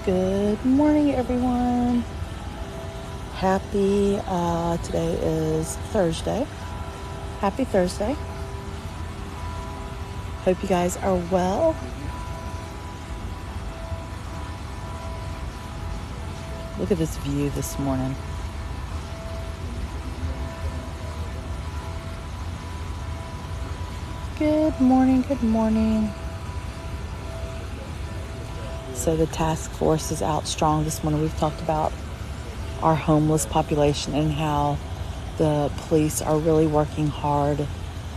Good morning, everyone. Today is Thursday. Happy Thursday. Hope you guys are well. Look at this view this morning. Good morning, good morning. So the task force is out strong this morning. We've talked about our homeless population and how the police are really working hard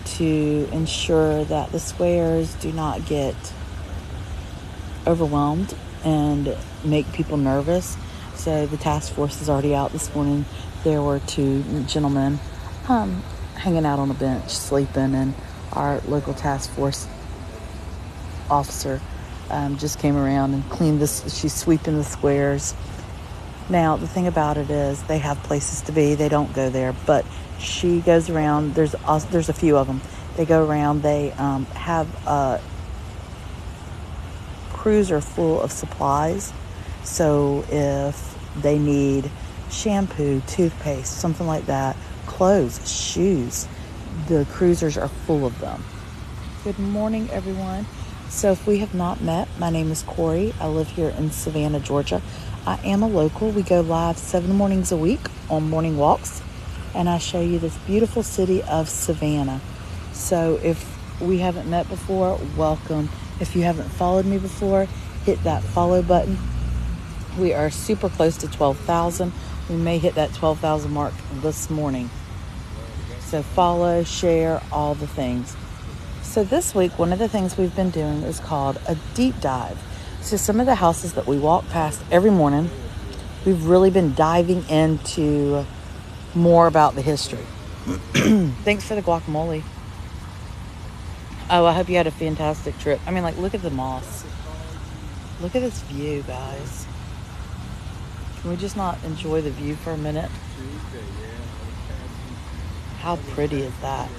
to ensure that the squares do not get overwhelmed and make people nervous. So the task force is already out this morning. There were two gentlemen hanging out on a bench sleeping, and our local task force officer just came around and cleaned this. She's sweeping the squares. Now, the thing about it is they have places to be. They don't go there, but she goes around. There's a few of them. They go around. They have a cruiser full of supplies. So if they need shampoo, toothpaste, something like that, clothes, shoes, the cruisers are full of them. Good morning, everyone. So if we have not met, my name is Corey. I live here in Savannah, Georgia. I am a local. We go live 7 mornings a week on morning walks, and I show you this beautiful city of Savannah. So if we haven't met before, welcome. If you haven't followed me before, hit that follow button. We are super close to 12,000. We may hit that 12,000 mark this morning. So follow, share, all the things. So this week, one of the things we've been doing is called a deep dive. So some of the houses that we walk past every morning, we've really been diving into more about the history. Thanks for the guacamole. Oh, I hope you had a fantastic trip. I mean, look at the moss. Look at this view, guys. Can we just not enjoy the view for a minute? How pretty is that?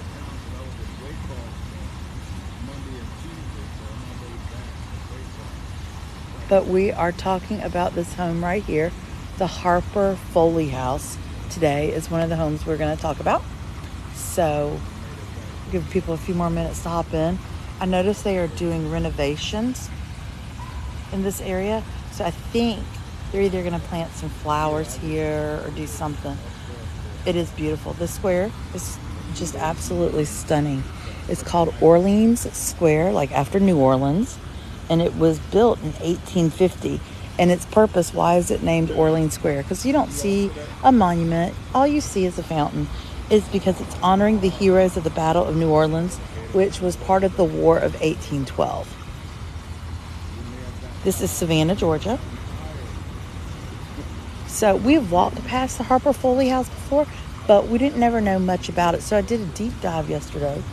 But we are talking about this home right here, the Harper Foley house. Today is one of the homes we're going to talk about. So give people a few more minutes to hop in. I noticed they are doing renovations in this area. So I think they're either going to plant some flowers here or do something. It is beautiful. This square is just absolutely stunning. It's called Orleans Square, like after New Orleans. And it was built in 1850. And its purpose, why is it named Orleans Square? Because you don't see a monument. All you see is a fountain. It's because it's honoring the heroes of the Battle of New Orleans, which was part of the War of 1812. This is Savannah, Georgia. So we've walked past the Harper Foley house before, but we didn't never know much about it. So I did a deep dive yesterday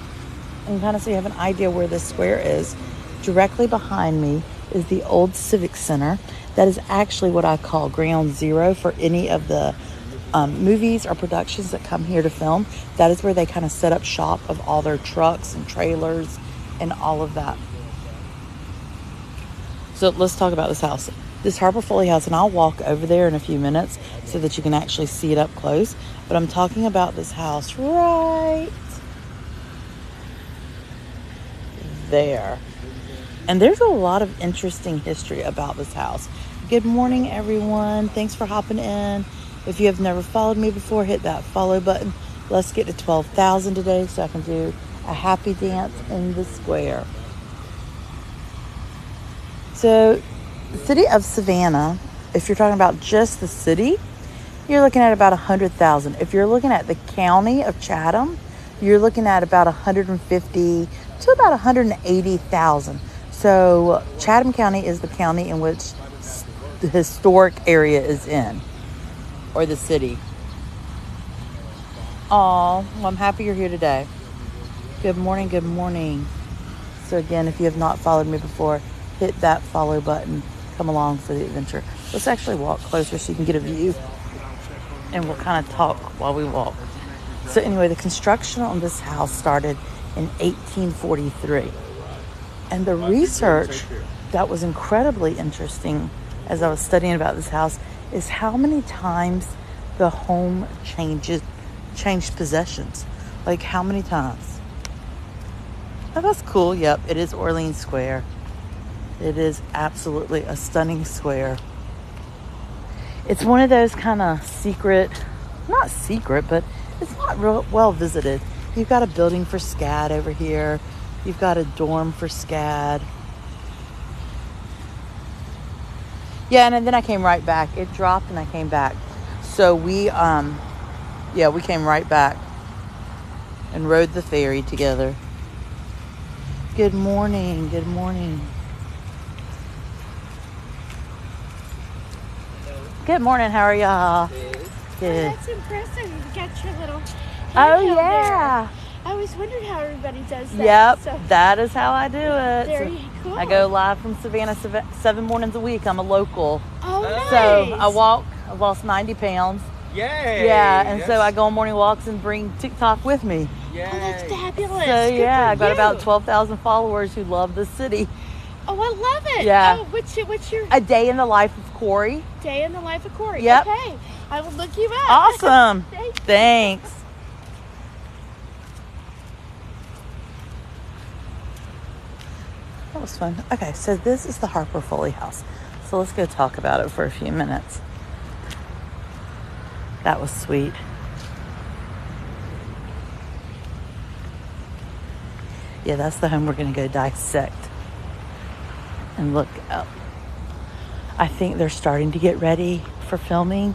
and kind of so you have an idea where this square is. Directly behind me is the old Civic Center. That is actually what I call ground zero for any of the movies or productions that come here to film. That is where they kind of set up shop of all their trucks and trailers and all of that. So let's talk about this house. This Harper Foley house, and I'll walk over there in a few minutes so that you can actually see it up close. But I'm talking about this house right there. And there's a lot of interesting history about this house. Good morning, everyone. Thanks for hopping in. If you have never followed me before, hit that follow button. Let's get to 12,000 today so I can do a happy dance in the square. So the city of Savannah, if you're talking about just the city, you're looking at about 100,000. If you're looking at the county of Chatham, you're looking at about 150 to about 180,000. So Chatham County is the county in which the historic area is in, or the city. Oh, well, I'm happy you're here today. Good morning, good morning. So again, if you have not followed me before, hit that follow button. Come along for the adventure. Let's actually walk closer so you can get a view. And we'll kind of talk while we walk. So anyway, the construction on this house started in 1843. And the research that was incredibly interesting as I was studying about this house is how many times the home changed possessions. Like how many times? Oh, that's cool. Yep, it is Orleans Square. It is absolutely a stunning square. It's one of those kind of not secret, but it's not real well visited. You've got a building for SCAD over here. You've got a dorm for SCAD. Yeah, and then I came right back. It dropped and I came back. So we came right back and rode the ferry together. Good morning. Good morning. Good morning. How are y'all? Good. Oh, that's impressive. You got your little Oh, yeah. there. I always wondered how everybody does that. Yep, So, that is how I do it. very cool. I go live from Savannah 7 mornings a week. I'm a local. Oh, nice. So I walk. I've lost 90 pounds. Yay! Yeah, and so I go on morning walks and bring TikTok with me. Yay! Oh, that's fabulous. So Good yeah, for I got you. about 12,000 followers who love the city. Oh, I love it. Yeah. Oh, what's your A day in the life of Corey. day in the life of Corey? Yep. Okay. I will look you up. Awesome. Thank you. Thanks. That was fun. Okay, so this is the Harper Foley house. So let's go talk about it for a few minutes. That was sweet. Yeah, that's the home we're going to go dissect and look up. I think they're starting to get ready for filming.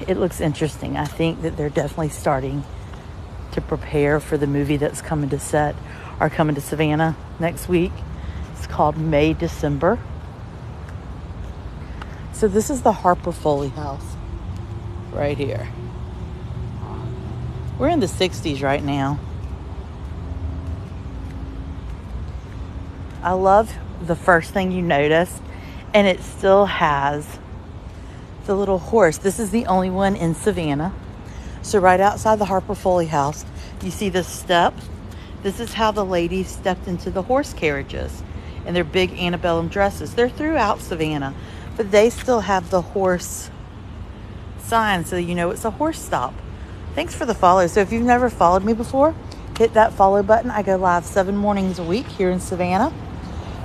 It looks interesting. I think that they're definitely starting to prepare for the movie that's coming to Savannah next week. It's called May December. So this is the Harper Foley house right here. We're in the 60s right now. I love the first thing you notice, and it still has the little horse. This is the only one in Savannah. So right outside the Harper Foley house, you see the step. This is how the ladies stepped into the horse carriages in their big antebellum dresses. They're throughout Savannah, but they still have the horse sign, so you know it's a horse stop. Thanks for the follow. So if you've never followed me before, hit that follow button. I go live 7 mornings a week here in Savannah.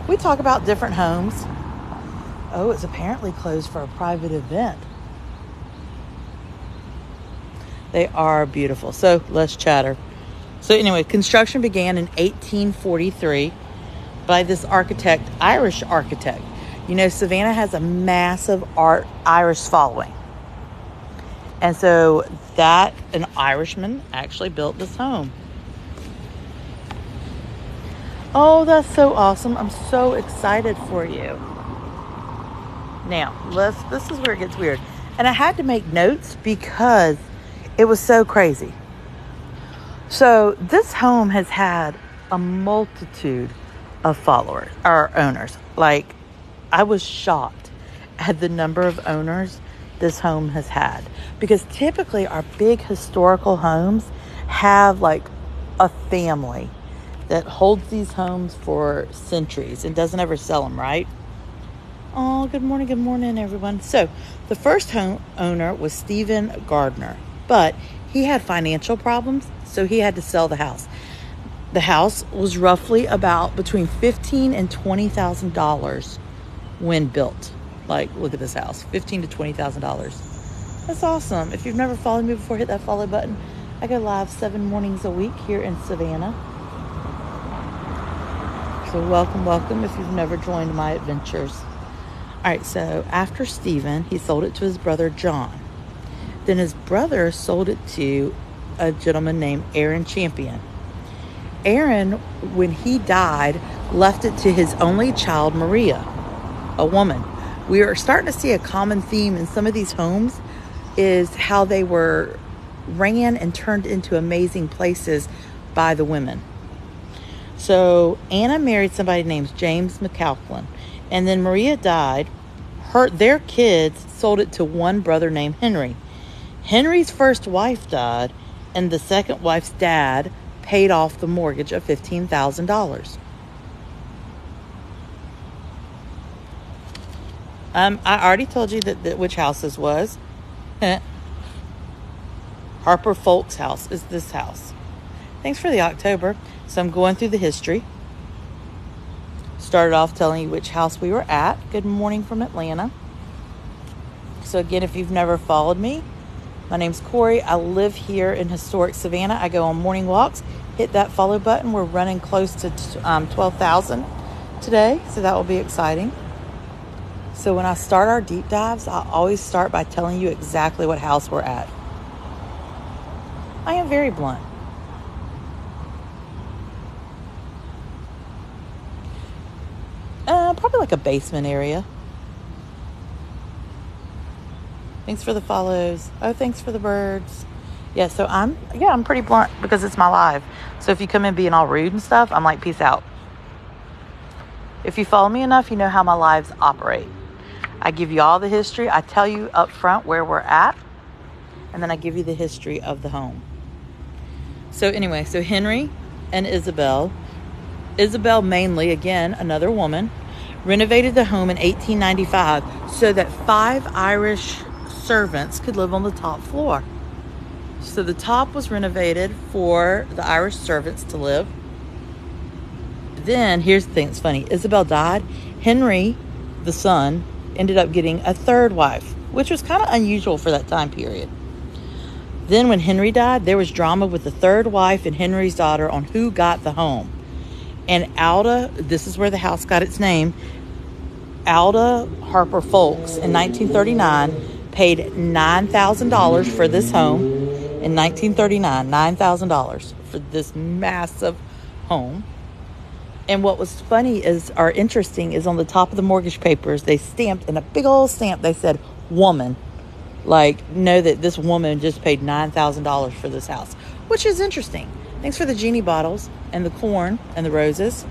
We talk about different homes. Oh, it's apparently closed for a private event. They are beautiful. So let's chatter. So anyway, construction began in 1843 by this architect, Irish architect. You know, Savannah has a massive Irish following. And so an Irishman actually built this home. Oh, that's so awesome. I'm so excited for you. Now, this is where it gets weird. And I had to make notes because it was so crazy. So this home has had a multitude of followers or owners. Like, I was shocked at the number of owners this home has had. Because typically our big historical homes have like a family that holds these homes for centuries and doesn't ever sell them, right? Oh, good morning, everyone. So the first home owner was Stephen Gardner, but he had financial problems, so he had to sell the house. The house was roughly about between $15,000 and $20,000 when built. Like, look at this house, $15,000 to $20,000. That's awesome. If you've never followed me before, hit that follow button. I go live 7 mornings a week here in Savannah. So welcome if you've never joined my adventures. All right, so after Stephen, he sold it to his brother John. Then his brother sold it to a gentleman named Aaron Champion. Aaron, when he died, left it to his only child, Maria, a woman. We are starting to see a common theme in some of these homes is how they were ran and turned into amazing places by the women. So Anna married somebody named James McCalklin, and then Maria died. Their kids sold it to one brother named Henry. Henry's first wife died, and the second wife's dad paid off the mortgage of $15,000. I already told you that which house this was. Harper Folk's house is this house. Thanks for the October. So I'm going through the history. Started off telling you which house we were at. Good morning from Atlanta. So again, if you've never followed me, my name's Corey. I live here in historic Savannah. I go on morning walks. Hit that follow button. We're running close to 12,000 today, so that will be exciting. So when I start our deep dives, I always start by telling you exactly what house we're at. I am very blunt. Probably like a basement area. Thanks for the follows. Oh, thanks for the birds. Yeah, so I'm pretty blunt because it's my live. So if you come in being all rude and stuff, I'm like, peace out. If you follow me enough, you know how my lives operate. I give you all the history. I tell you up front where we're at. And then I give you the history of the home. So anyway, so Henry and Isabel mainly, again, another woman, renovated the home in 1895 so that 5 Irish servants could live on the top floor. So the top was renovated for the Irish servants to live. Then, here's the thing that's funny. Isabel died. Henry, the son, ended up getting a third wife, which was kind of unusual for that time period. Then when Henry died, there was drama with the third wife and Henry's daughter on who got the home. And Alda, this is where the house got its name, Alda Harper Folks in 1939 paid $9,000 for this home. In 1939, $9,000 for this massive home. And what was funny or interesting is on the top of the mortgage papers, they stamped in a big old stamp, they said, woman. Like, know that this woman just paid $9,000 for this house, which is interesting. Thanks for the genie bottles and the corn and the roses.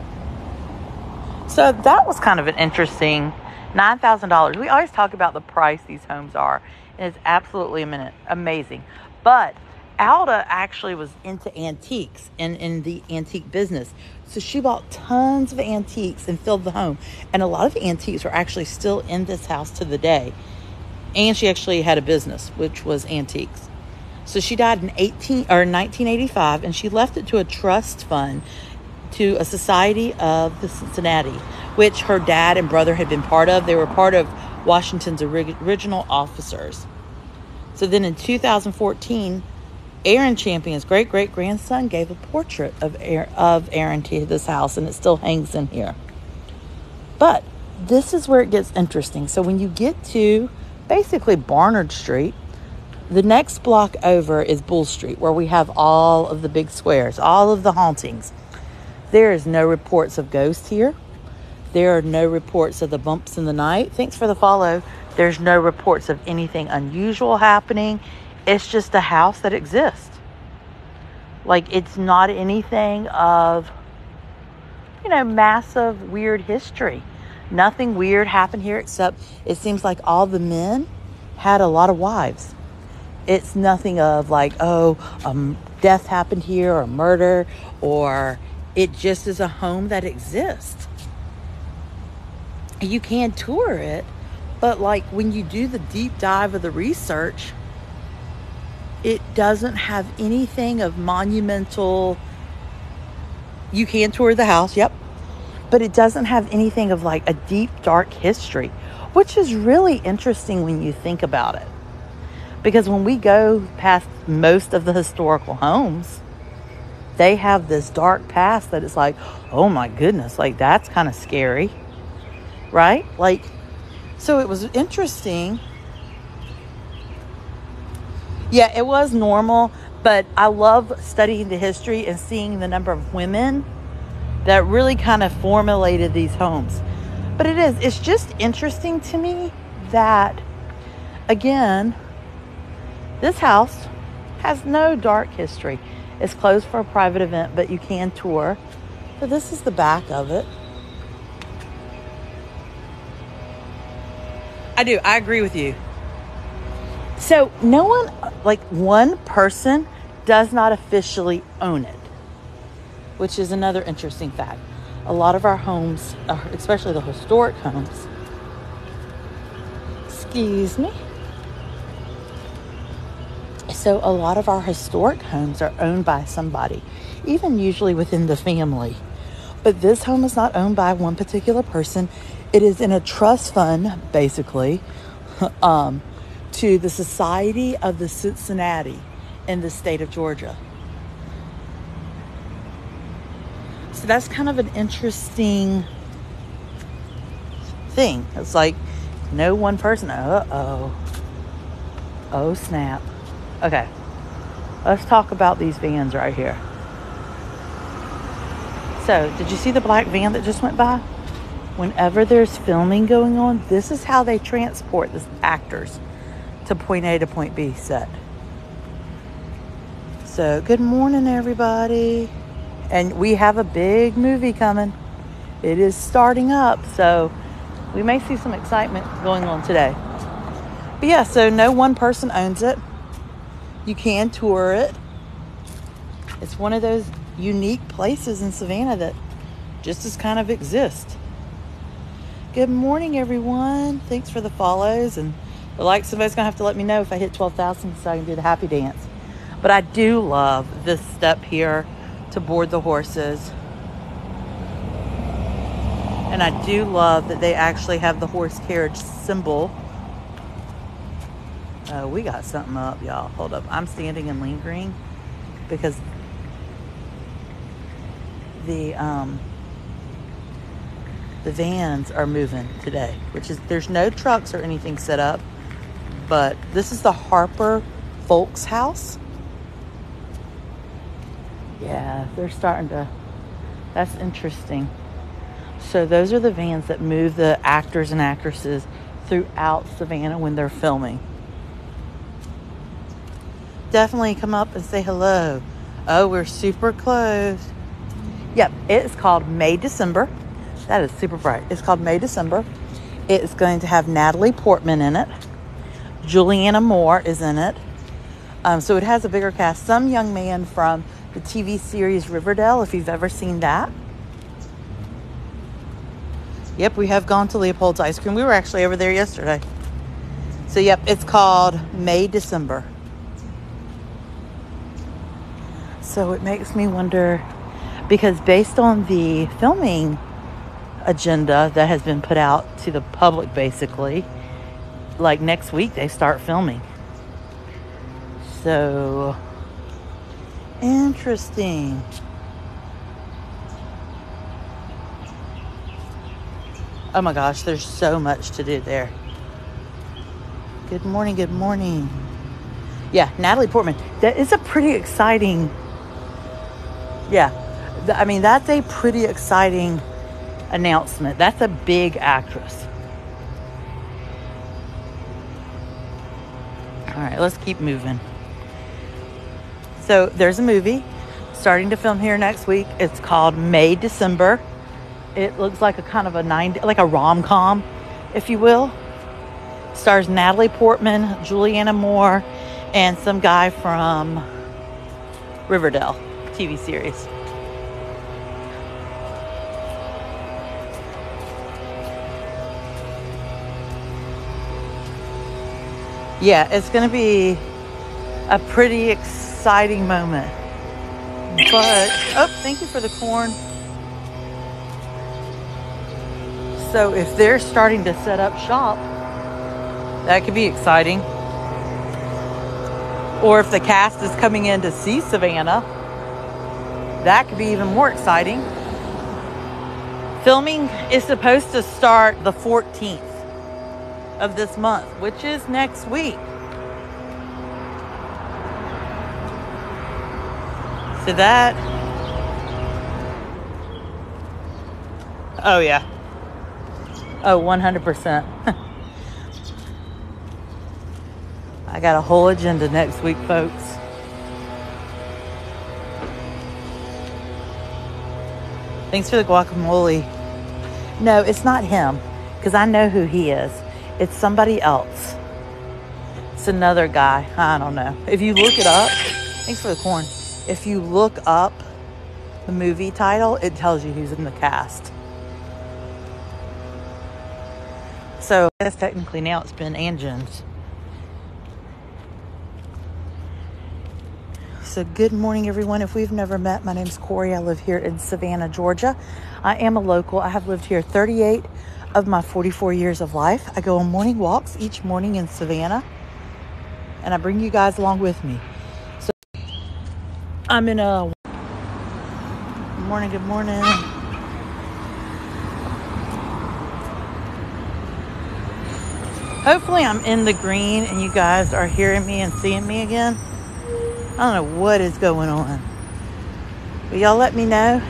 So that was kind of an interesting $9,000. We always talk about the price these homes are, and it's absolutely amazing. But Alda actually was into antiques and in the antique business. So she bought tons of antiques and filled the home. And a lot of the antiques are actually still in this house to the day. And she actually had a business, which was antiques. So she died in 1985, and she left it to a trust fund to a Society of the Cincinnati, which her dad and brother had been part of. They were part of Washington's original officers. So then in 2014, Aaron Champion's great-great-grandson gave a portrait of Aaron to this house, and it still hangs in here. But this is where it gets interesting. So when you get to basically Barnard Street, the next block over is Bull Street, where we have all of the big squares, all of the hauntings. There is no reports of ghosts here. There are no reports of the bumps in the night. Thanks for the follow. There's no reports of anything unusual happening. It's just a house that exists. Like, it's not anything of, massive weird history. Nothing weird happened here, except it seems like all the men had a lot of wives. It's nothing of like, death happened here, or murder, or it just is a home that exists. You can tour it, but like when you do the deep dive of the research, it doesn't have anything of monumental. You can tour the house, yep. But it doesn't have anything of like a deep, dark history, which is really interesting when you think about it. Because when we go past most of the historical homes, they have this dark past that it's like, oh my goodness, like that's kind of scary, right? Like, so it was interesting. Yeah, it was normal, but I love studying the history and seeing the number of women that really kind of formulated these homes. But it's just interesting to me that, again, this house has no dark history. It's closed for a private event, but you can tour. So this is the back of it. I agree with you. So no one, like one person does not officially own it, which is another interesting fact. A lot of our homes, especially the historic homes, Excuse me. So a lot of our historic homes are owned by somebody, even usually within the family. But this home is not owned by one particular person. It is in a trust fund, basically, to the Society of the Cincinnati in the state of Georgia. So that's kind of an interesting thing. It's like no one person. Oh snap. Okay, let's talk about these vans right here. So, did you see the black van that just went by? Whenever there's filming going on, this is how they transport the actors to point A to point B set. So, good morning, everybody. And we have a big movie coming. It is starting up, so we may see some excitement going on today. But yeah, so no one person owns it. You can tour it. It's one of those unique places in Savannah that just as kind of exist. Good morning, everyone. Thanks for the follows and the likes. Somebody's going to have to let me know if I hit 12,000 so I can do the happy dance. But I do love this step here to board the horses. And I do love that they actually have the horse carriage symbol. We got something up, y'all. Hold up. I'm standing and lingering because the vans are moving today, which is, there's no trucks or anything set up, but this is the Harper Folks House. Yeah, they're starting to, that's interesting. So those are the vans that move the actors and actresses throughout Savannah when they're filming. Definitely come up and say hello. Oh, we're super close. Yep, it's called May December. That is super bright. It's called May December. It's going to have Natalie Portman in it. Juliana Moore is in it. So it has a bigger cast. Some young man from the TV series Riverdale, if you've ever seen that. Yep, we have gone to Leopold's Ice Cream. We were actually over there yesterday. So yep, it's called May December. So it makes me wonder, because based on the filming agenda that has been put out to the public, basically, like next week they start filming. So interesting. Oh my gosh, there's so much to do there. Good morning, good morning. Yeah, Natalie Portman. That is a pretty exciting, yeah. I mean, that's a pretty exciting announcement. That's a big actress. All right, let's keep moving. So there's a movie starting to film here next week. It's called May December. It looks like a kind of like a rom-com, if you will. Stars Natalie Portman, Juliana Moore, and some guy from Riverdale TV series. Yeah, it's going to be a pretty exciting moment. But, oh, thank you for the corn. So if they're starting to set up shop, that could be exciting. Or if the cast is coming in to see Savannah, that could be even more exciting. Filming is supposed to start the 14th of this month, which is next week. So that, oh yeah. Oh, 100%. I got a whole agenda next week, folks. Thanks for the guacamole. No, it's not him, because I know who he is. It's somebody else. It's another guy. I don't know. If you look it up, thanks for the corn. If you look up the movie title, it tells you who's in the cast. So I guess technically now it's Ben and Jen's. So good morning, everyone. If we've never met, my name's Corey. I live here in Savannah, Georgia. I am a local. I have lived here 38 of my 44 years of life. I go on morning walks each morning in Savannah, and I bring you guys along with me. So I'm in a... Good morning, good morning. Hopefully I'm in the green and you guys are hearing me and seeing me again. I don't know what is going on. Will y'all let me know?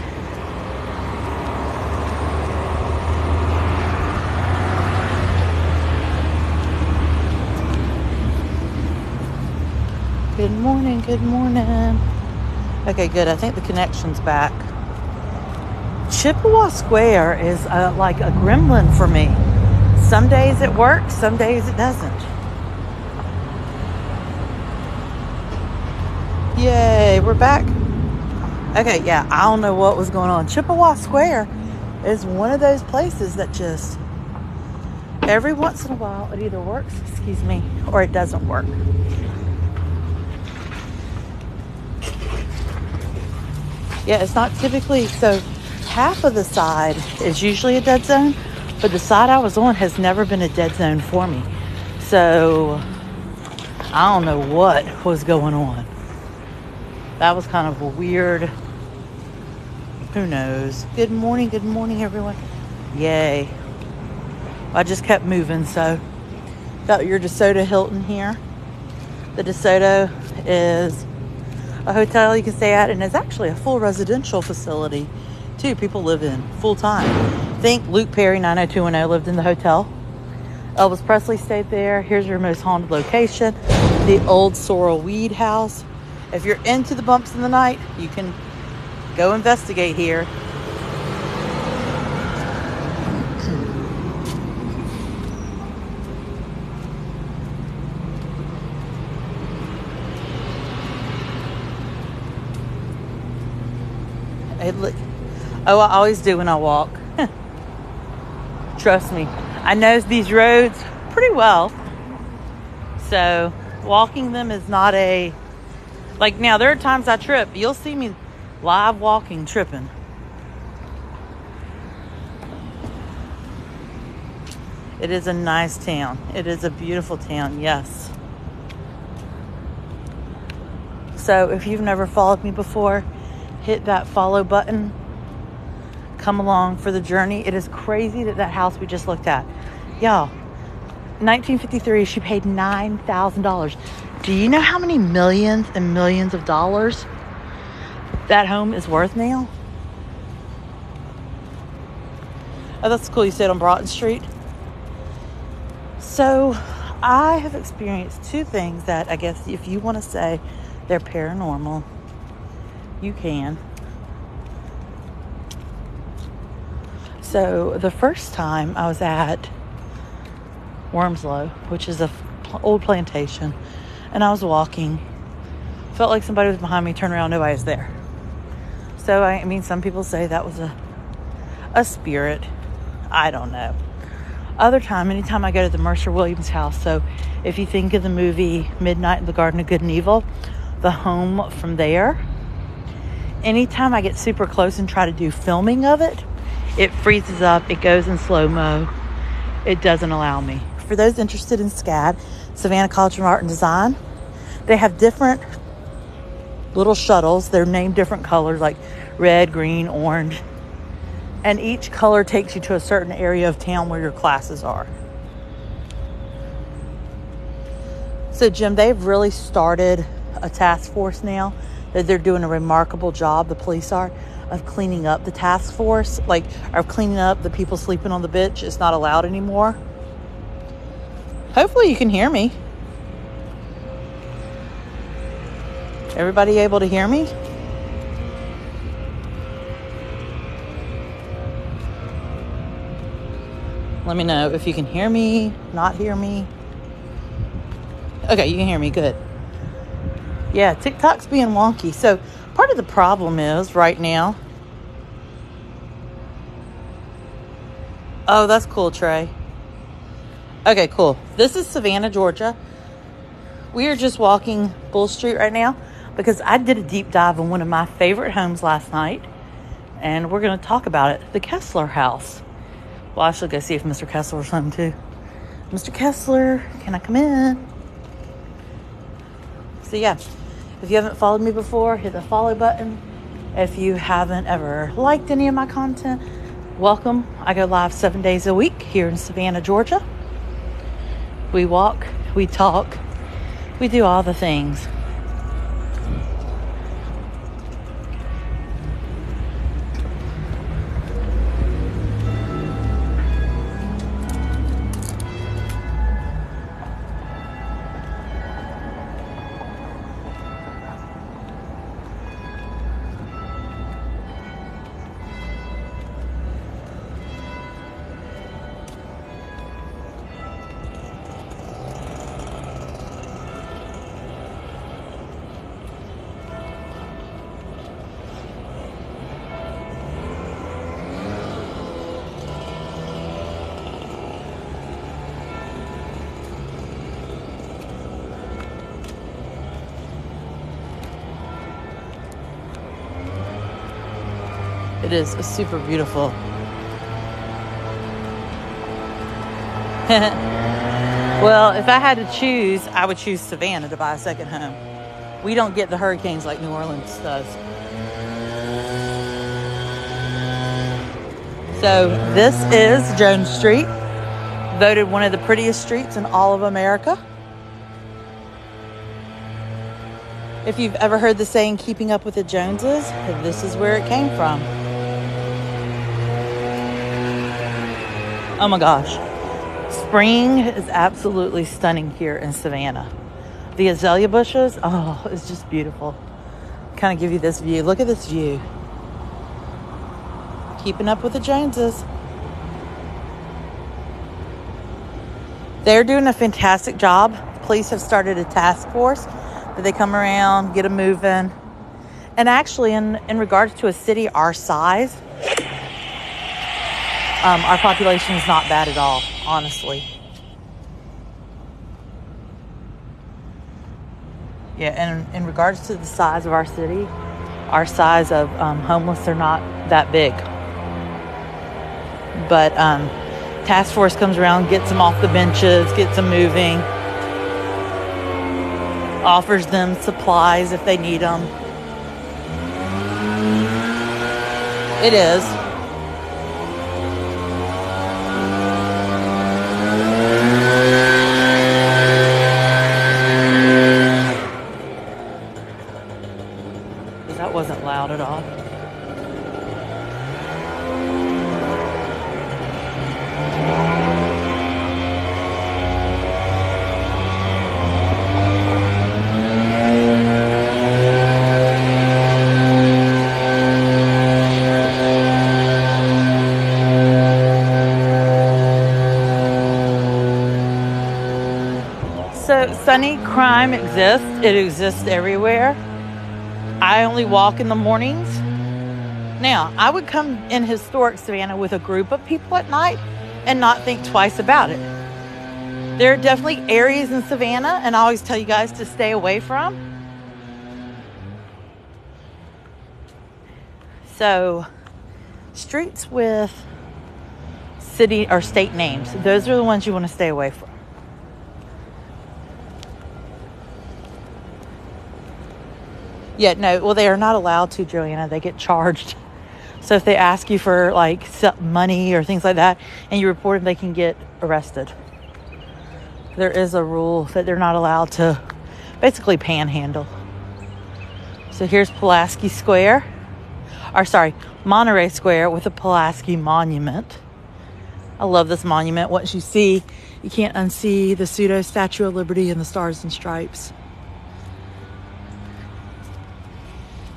Good morning, good morning. Okay, good. I think the connection's back. Chippewa Square is like a gremlin for me. Some days it works, some days it doesn't. Yay, we're back. Okay, yeah, I don't know what was going on. Chippewa Square is one of those places that just every once in a while it either works, or it doesn't work. Yeah, it's not typically, so half of the side is usually a dead zone, but the side I was on has never been a dead zone for me. So I don't know what was going on. That was kind of a weird, who knows. Good morning, everyone. Yay. I just kept moving, so got your DeSoto Hilton here. The DeSoto is a hotel you can stay at, and it's actually a full residential facility too. People live in full time. Think Luke Perry 90210 lived in the hotel. Elvis Presley stayed there. Here's your most haunted location, the old Sorrel Weed House. If you're into the bumps in the night, you can go investigate here. I always do when I walk. Trust me. I know these roads pretty well. So walking them is not a... Like now, there are times I trip. You'll see me live walking, tripping. It is a nice town. It is a beautiful town, yes. So if you've never followed me before, hit that follow button. Come along for the journey. It is crazy that house we just looked at. Y'all, 1953, she paid $9,000. Do you know how many millions and millions of dollars that home is worth now? Oh, that's cool. You said on Broughton Street. So I have experienced two things that I guess if you want to say they're paranormal, you can. So the first time I was at Wormslow, which is a old plantation, and I was walking, felt like somebody was behind me, turned around, nobody was there. So I mean, some people say that was a spirit. I don't know. Other time, anytime I go to the Mercer Williams house, so if you think of the movie Midnight in the Garden of Good and Evil, the home from there, anytime I get super close and try to do filming of it, it freezes up, it goes in slow-mo, it doesn't allow me. For those interested in SCAD, Savannah College of Art and Design, they have different little shuttles. They're named different colors, like red, green, orange. And each color takes you to a certain area of town where your classes are. So, Jim, they've really started a task force now that they're doing a remarkable job, the police are, of cleaning up the task force. Like, of cleaning up the people sleeping on the bench. It's not allowed anymore. Hopefully you can hear me. Everybody able to hear me? Let me know if you can hear me, not hear me. Okay, you can hear me, good. Yeah, TikTok's being wonky. So part of the problem is right now. Oh, that's cool, Trey. Okay, cool. This is Savannah, Georgia. We are just walking Bull Street right now because I did a deep dive on one of my favorite homes last night, and we're going to talk about it, the Kessler house. Well, I should go see if Mr. Kessler's home too. Mr. Kessler, can I come in? So yeah, if you haven't followed me before, hit the follow button. If you haven't ever liked any of my content, welcome. I go live 7 days a week here in Savannah, Georgia. We walk, we talk, we do all the things. It is super beautiful. Well, if I had to choose, I would choose Savannah to buy a second home. We don't get the hurricanes like New Orleans does. So this is Jones Street, voted one of the prettiest streets in all of America. If you've ever heard the saying, keeping up with the Joneses, this is where it came from. Oh my gosh. Spring is absolutely stunning here in Savannah. The azalea bushes, oh, it's just beautiful. Kind of give you this view. Look at this view. Keeping up with the Joneses. They're doing a fantastic job. Police have started a task force that they come around, get them moving. And actually, in regards to a city our size, our population is not bad at all, honestly. Yeah, and in regards to the size of our city, our size of homeless, they're not that big. But task force comes around, gets them off the benches, gets them moving, offers them supplies if they need them. It is. That wasn't loud at all. So sunny crime exists. It exists everywhere. I only walk in the mornings. Now, I would come in historic Savannah with a group of people at night and not think twice about it. There are definitely areas in Savannah, and I always tell you guys to stay away from. So, streets with city or state names, those are the ones you want to stay away from. Yeah, no, well, they are not allowed to, Joanna. They get charged. So if they ask you for, like, money or things like that, and you report them, they can get arrested. There is a rule that they're not allowed to basically panhandle. So here's Pulaski Square. Monterey Square with the Pulaski Monument. I love this monument. Once you see, you can't unsee the pseudo Statue of Liberty and the Stars and Stripes.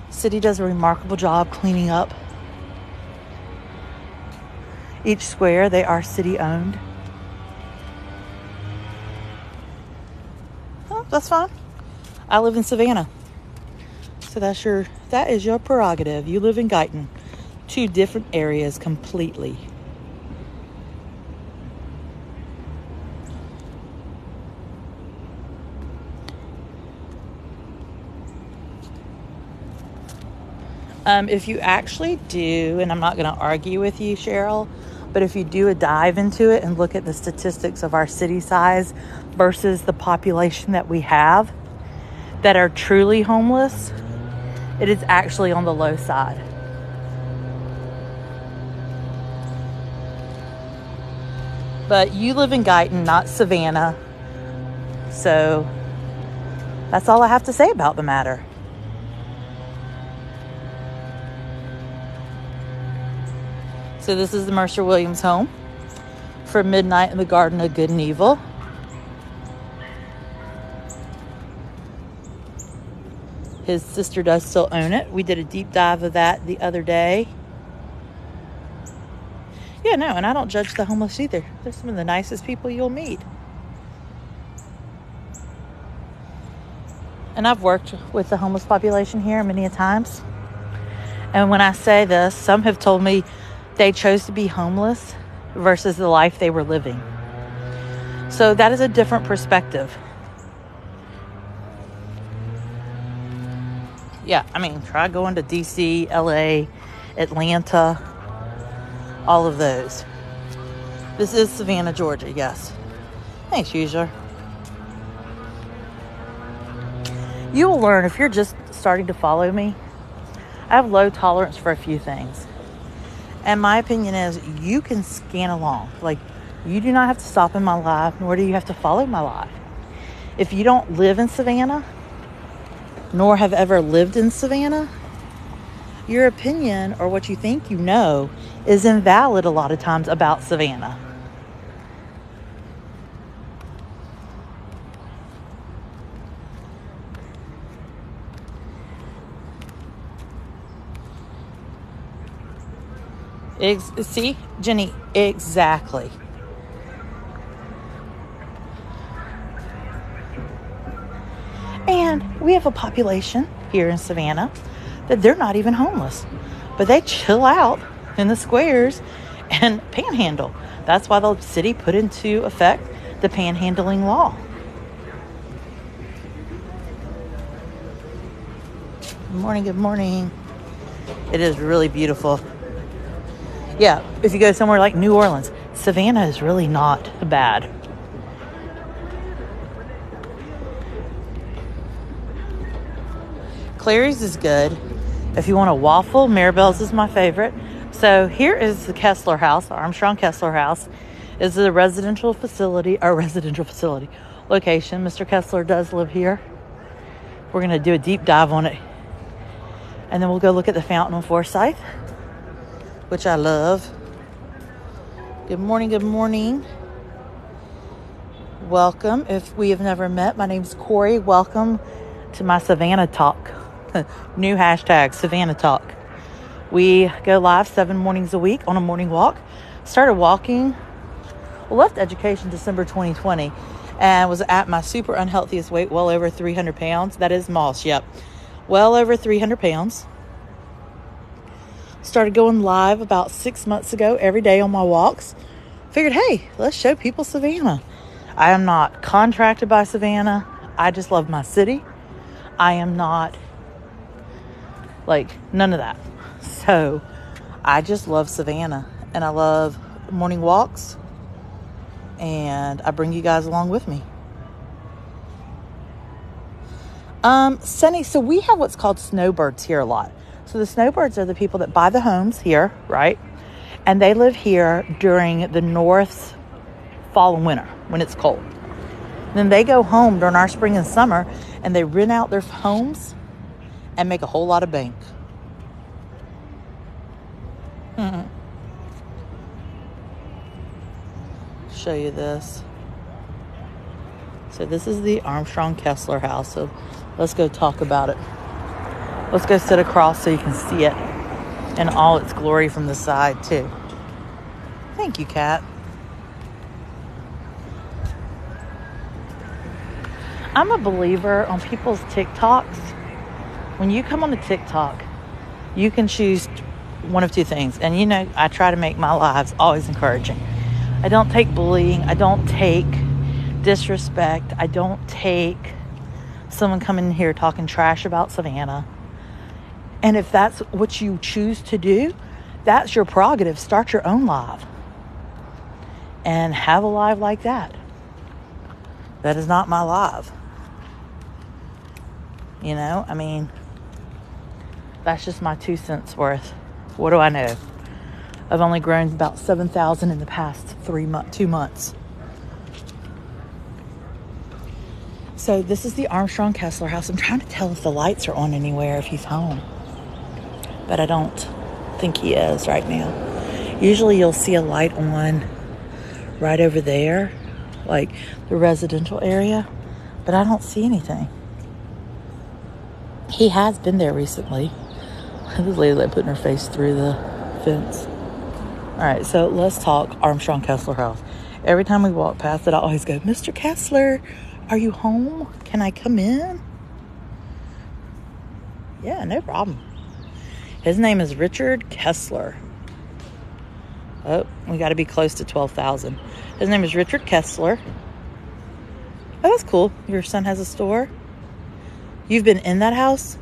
City does a remarkable job cleaning up each square. They are city owned. Oh, that's fine. I live in Savannah. So that is your prerogative. You live in Guyton. Two different areas completely. If you actually do, and I'm not going to argue with you, Cheryl, but if you do a dive into it and look at the statistics of our city size versus the population that we have that are truly homeless, it is actually on the low side. But you live in Guyton, not Savannah. So that's all I have to say about the matter. So this is the Mercer Williams home for Midnight in the Garden of Good and Evil. His sister does still own it. We did a deep dive of that the other day. Yeah, no, and I don't judge the homeless either. They're some of the nicest people you'll meet. And I've worked with the homeless population here many a times. And when I say this, some have told me they chose to be homeless versus the life they were living. So that is a different perspective. Yeah, I mean, try going to DC, LA, Atlanta, all of those. This is Savannah, Georgia, yes. Thanks, user. You will learn if you're just starting to follow me. I have low tolerance for a few things. And my opinion is you can scan along. Like, you do not have to stop in my life, nor do you have to follow my life. If you don't live in Savannah, nor have ever lived in Savannah, your opinion or what you think you know is invalid a lot of times about Savannah. See, Jenny, exactly. And we have a population here in Savannah that they're not even homeless, but they chill out in the squares and panhandle. That's why the city put into effect the panhandling law. Good morning, good morning. It is really beautiful. Yeah, if you go somewhere like New Orleans, Savannah is really not bad. Clary's is good. If you want a waffle, Maribel's is my favorite. So here is the Kessler House, Armstrong Kessler House. Is a residential facility location. Mr. Kessler does live here. We're going to do a deep dive on it. And then we'll go look at the fountain on Forsyth, which I love. Good morning, good morning. Welcome. If we have never met, my name's Corey. Welcome to my Savannah Talk. New hashtag, Savannah Talk. We go live 7 mornings a week on a morning walk. Started walking, left education December 2020, and was at my super unhealthiest weight, well over 300 pounds. That is Moss, yep. Well over 300 pounds. Started going live about 6 months ago every day on my walks. Figured, hey, let's show people Savannah. I am not contracted by Savannah. I just love my city. I am not, none of that. So I just love Savannah. And I love morning walks. And I bring you guys along with me. Sunny, so we have what's called snowbirds here a lot. So the snowbirds are the people that buy the homes here, right? And they live here during the North's fall and winter when it's cold. Then they go home during our spring and summer and they rent out their homes and make a whole lot of bank. Show you this. So this is the Armstrong Kessler House. So let's go talk about it. Let's go sit across so you can see it in all its glory from the side too. Thank you, Kat. I'm a believer on people's TikToks. When you come on the TikTok, you can choose one of two things. And you know, I try to make my lives always encouraging. I don't take bullying. I don't take disrespect. I don't take someone coming here talking trash about Savannah. And if that's what you choose to do, that's your prerogative. Start your own life and have a life like that. That is not my life. You know, I mean, that's just my 2 cents worth. What do I know? I've only grown about 7,000 in the past 2 months. So this is the Armstrong Kessler house. I'm trying to tell if the lights are on anywhere, if he's home. But I don't think he is right now. Usually you'll see a light on right over there, like the residential area. But I don't see anything. He has been there recently. This lady like putting her face through the fence. All right, so let's talk Armstrong Kessler house. Every time we walk past it, I always go, Mr. Kessler, are you home? Can I come in? Yeah, no problem. His name is Richard Kessler. Oh, we got to be close to 12,000. His name is Richard Kessler. Oh, that's cool. Your son has a store. You've been in that house?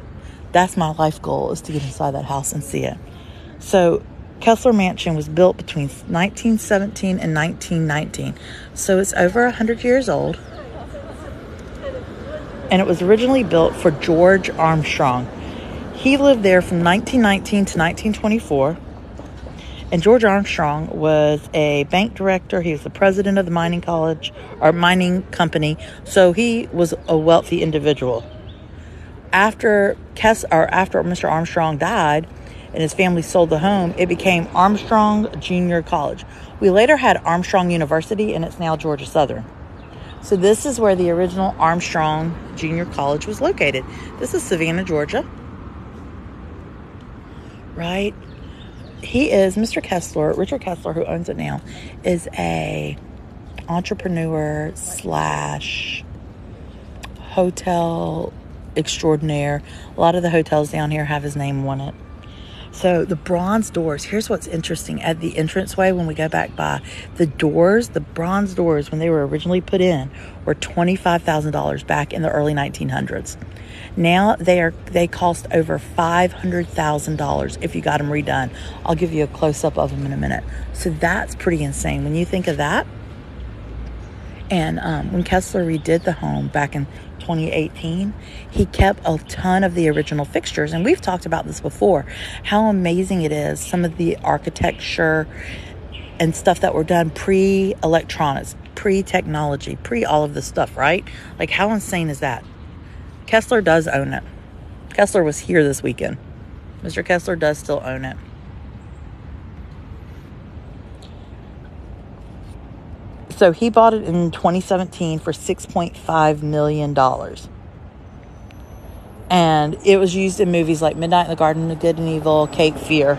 That's my life goal, is to get inside that house and see it. So Kessler Mansion was built between 1917 and 1919. So it's over 100 years old. And it was originally built for George Armstrong. He lived there from 1919 to 1924. And George Armstrong was a bank director. He was the president of the mining company. So he was a wealthy individual. After Mr. Armstrong died and his family sold the home, it became Armstrong Junior College. We later had Armstrong University, and it's now Georgia Southern. So this is where the original Armstrong Junior College was located. This is Savannah, Georgia. Right? He is Mr. Kessler, Richard Kessler, who owns it now, is a entrepreneur / hotel extraordinaire. A lot of the hotels down here have his name on it. So the bronze doors, here's what's interesting. At the entranceway, when we go back by, the bronze doors, when they were originally put in, were $25,000 back in the early 1900s. Now they cost over $500,000 if you got them redone. I'll give you a close-up of them in a minute. So that's pretty insane when you think of that. And when Kessler redid the home back in 2018, he kept a ton of the original fixtures. And we've talked about this before, how amazing it is, some of the architecture and stuff that were done pre-electronics, pre-technology, pre-all of this stuff, right? Like, how insane is that? Kessler does own it. Kessler was here this weekend. Mr. Kessler does still own it. So he bought it in 2017 for $6.5 million. And it was used in movies like Midnight in the Garden of Good and Evil, Cape Fear.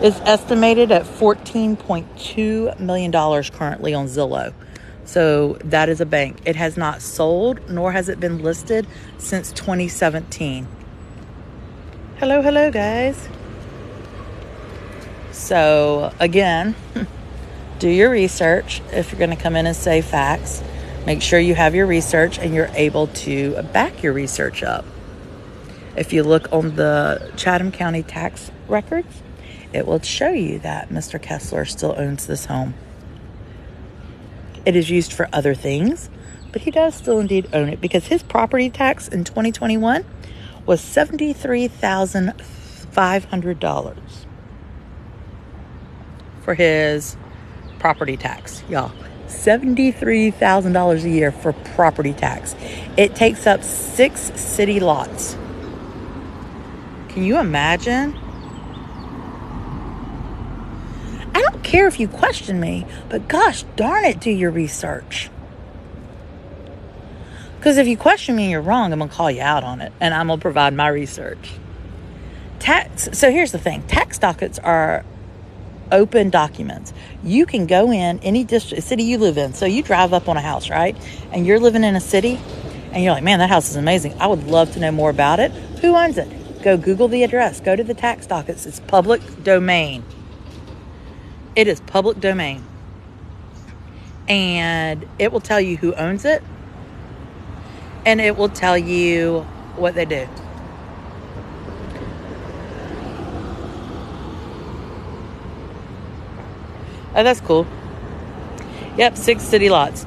It's estimated at $14.2 million currently on Zillow. So that is a bank. It has not sold, nor has it been listed since 2017. Hello, guys. So, again, do your research. If you're going to come in and say facts, make sure you have your research and you're able to back your research up. If you look on the Chatham County tax records, it will show you that Mr. Kessler still owns this home. It is used for other things, but he does still indeed own it because his property tax in 2021 was $73,500 for his property tax, y'all. $73,000 a year for property tax. It takes up 6 city lots. Can you imagine? I don't care if you question me, but gosh darn it, do your research. Because if you question me and you're wrong, I'm going to call you out on it, and I'm going to provide my research. So here's the thing. Tax dockets are open documents. You can go in any city you live in. So you drive up on a house, right? And you're living in a city, and you're like, man, that house is amazing. I would love to know more about it. Who owns it? Go Google the address. Go to the tax dockets. It's public domain. It is public domain. And it will tell you who owns it. And it will tell you what they do. Oh, that's cool. Yep, 6 city lots.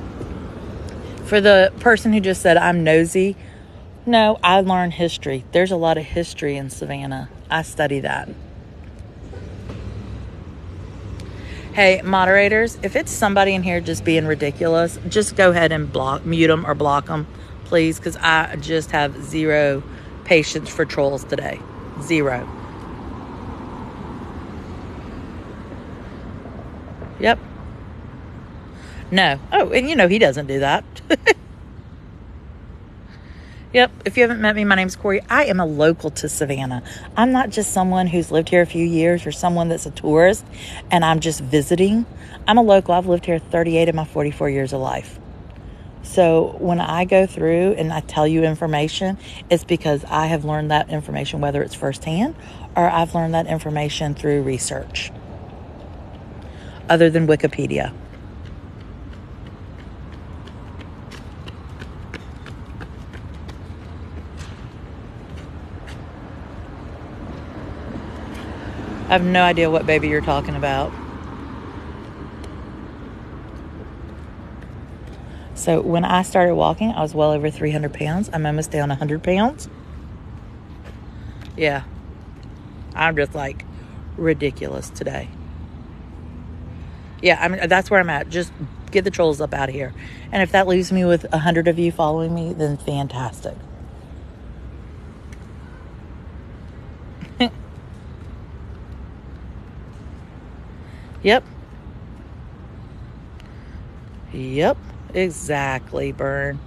For the person who just said I'm nosy, no, I learned history. There's a lot of history in Savannah. I study that. Hey, moderators, if it's somebody in here just being ridiculous, just go ahead and mute them or block them, please, because I just have zero patience for trolls today. Zero. Yep. No. Oh, and you know he doesn't do that. Yep. If you haven't met me, my name's Corey. I am a local to Savannah. I'm not just someone who's lived here a few years or someone that's a tourist and I'm just visiting. I'm a local. I've lived here 38 of my 44 years of life. So when I go through and I tell you information, it's because I have learned that information, whether it's firsthand or I've learned that information through research, other than Wikipedia. I have no idea what baby you're talking about. So when I started walking, I was well over 300 pounds. I'm almost down 100 pounds. Yeah. I'm just like ridiculous today. Yeah, I mean, that's where I'm at. Just get the trolls up out of here. And if that leaves me with 100 of you following me, then fantastic. Yep. Yep. Exactly, Bern.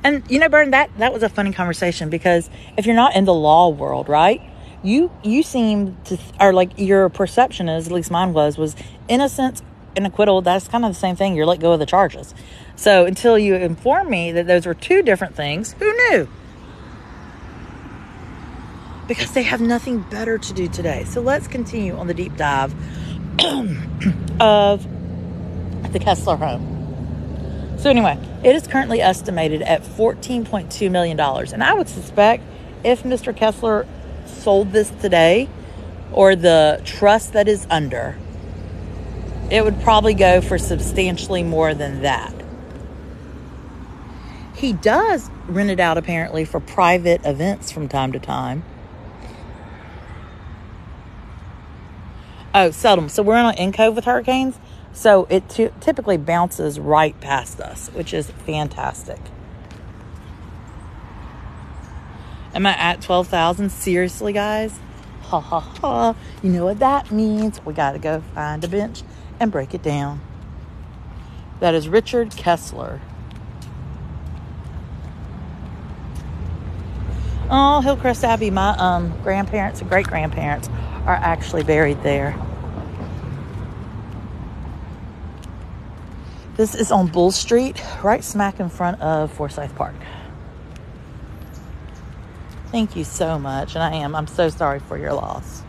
And you know, Bern, that was a funny conversation because if you're not in the law world, right? You seem to, or like your perception is, at least mine was innocence and acquittal. That's kind of the same thing. You're let go of the charges. So until you informed me that those were two different things, who knew? Because they have nothing better to do today. So let's continue on the deep dive of the Kessler home. So anyway, it is currently estimated at $14.2 million. And I would suspect if Mr. Kessler sold this today, or the trust that is under, it would probably go for substantially more than that. He does rent it out apparently for private events from time to time. Oh, seldom. So we're in an cove with hurricanes. So it typically bounces right past us, which is fantastic. Am I at 12,000? Seriously, guys? Ha, ha, ha. You know what that means. We got to go find a bench and break it down. That is Richard Kessler. Oh, Hillcrest Abbey. My grandparents and great-grandparents are actually buried there. This is on Bull Street, right smack in front of Forsyth Park. Thank you so much. And I'm so sorry for your loss.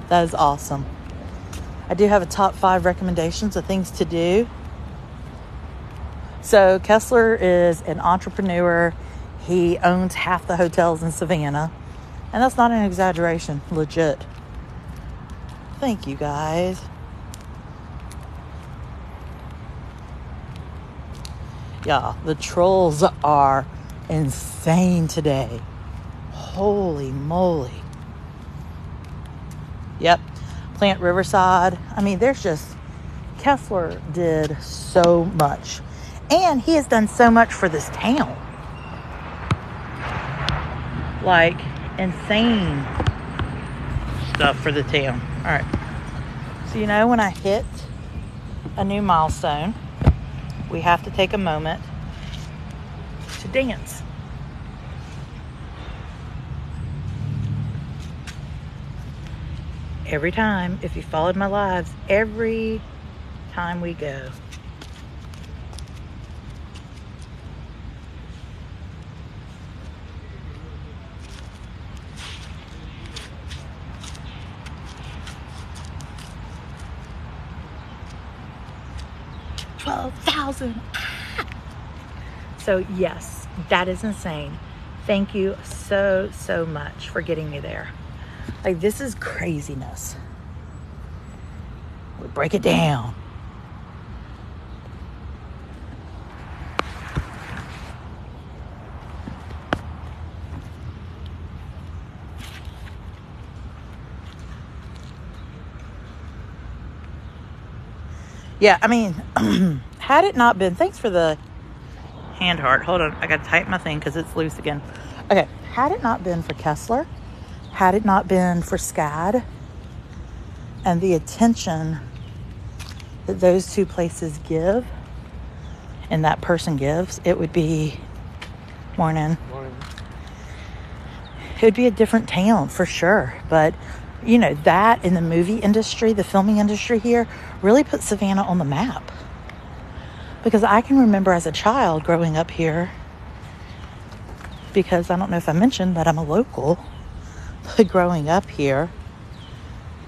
That is awesome. I do have a top 5 recommendations of things to do. So Kessler is an entrepreneur. He owns half the hotels in Savannah. And that's not an exaggeration. Legit. Thank you, guys. Yeah, the trolls are insane today. Holy moly. Yep. Plant Riverside. I mean, there's just... Kessler did so much. And he has done so much for this town. Like, insane stuff for the town. All right. So, you know, when I hit a new milestone, we have to take a moment to dance. Every time, if you followed my lives, every time we go. $12,000. So yes, that is insane. Thank you so much for getting me there. Like, this is craziness. We break it down. Yeah, I mean, had it not been, thanks for the hand heart. Hold on, I gotta tighten my thing because it's loose again. Okay, had it not been for Kessler, had it not been for SCAD and the attention that those two places give and that person gives, it would be, morning. It would be a different town for sure. But, you know, that in the movie industry, the filming industry here, really put Savannah on the map. Because I can remember as a child growing up here, because I don't know if I mentioned, but I'm a local. But growing up here,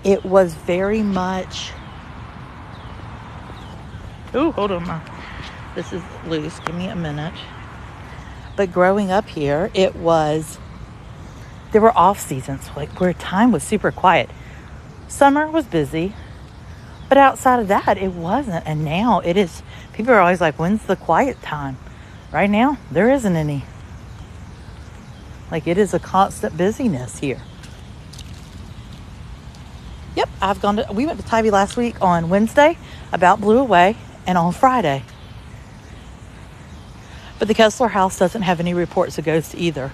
it was very much... Oh, hold on. This is loose. Give me a minute. But growing up here, it was... There were off seasons, like where time was super quiet. Summer was busy, but outside of that, it wasn't. And now it is. People are always like, when's the quiet time? Right now, there isn't any. Like, it is a constant busyness here. Yep, we went to Tybee last week on Wednesday, about blew away, and on Friday. But the Kessler house doesn't have any reports of ghosts either.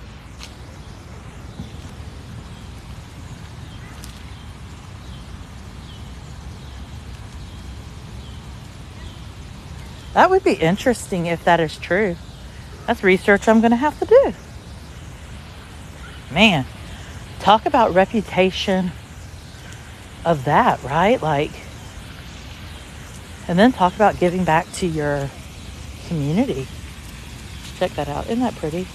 That would be interesting if that is true. That's research I'm going to have to do. Man, talk about reputation of that, right? Like, and then talk about giving back to your community. Check that out. Isn't that pretty?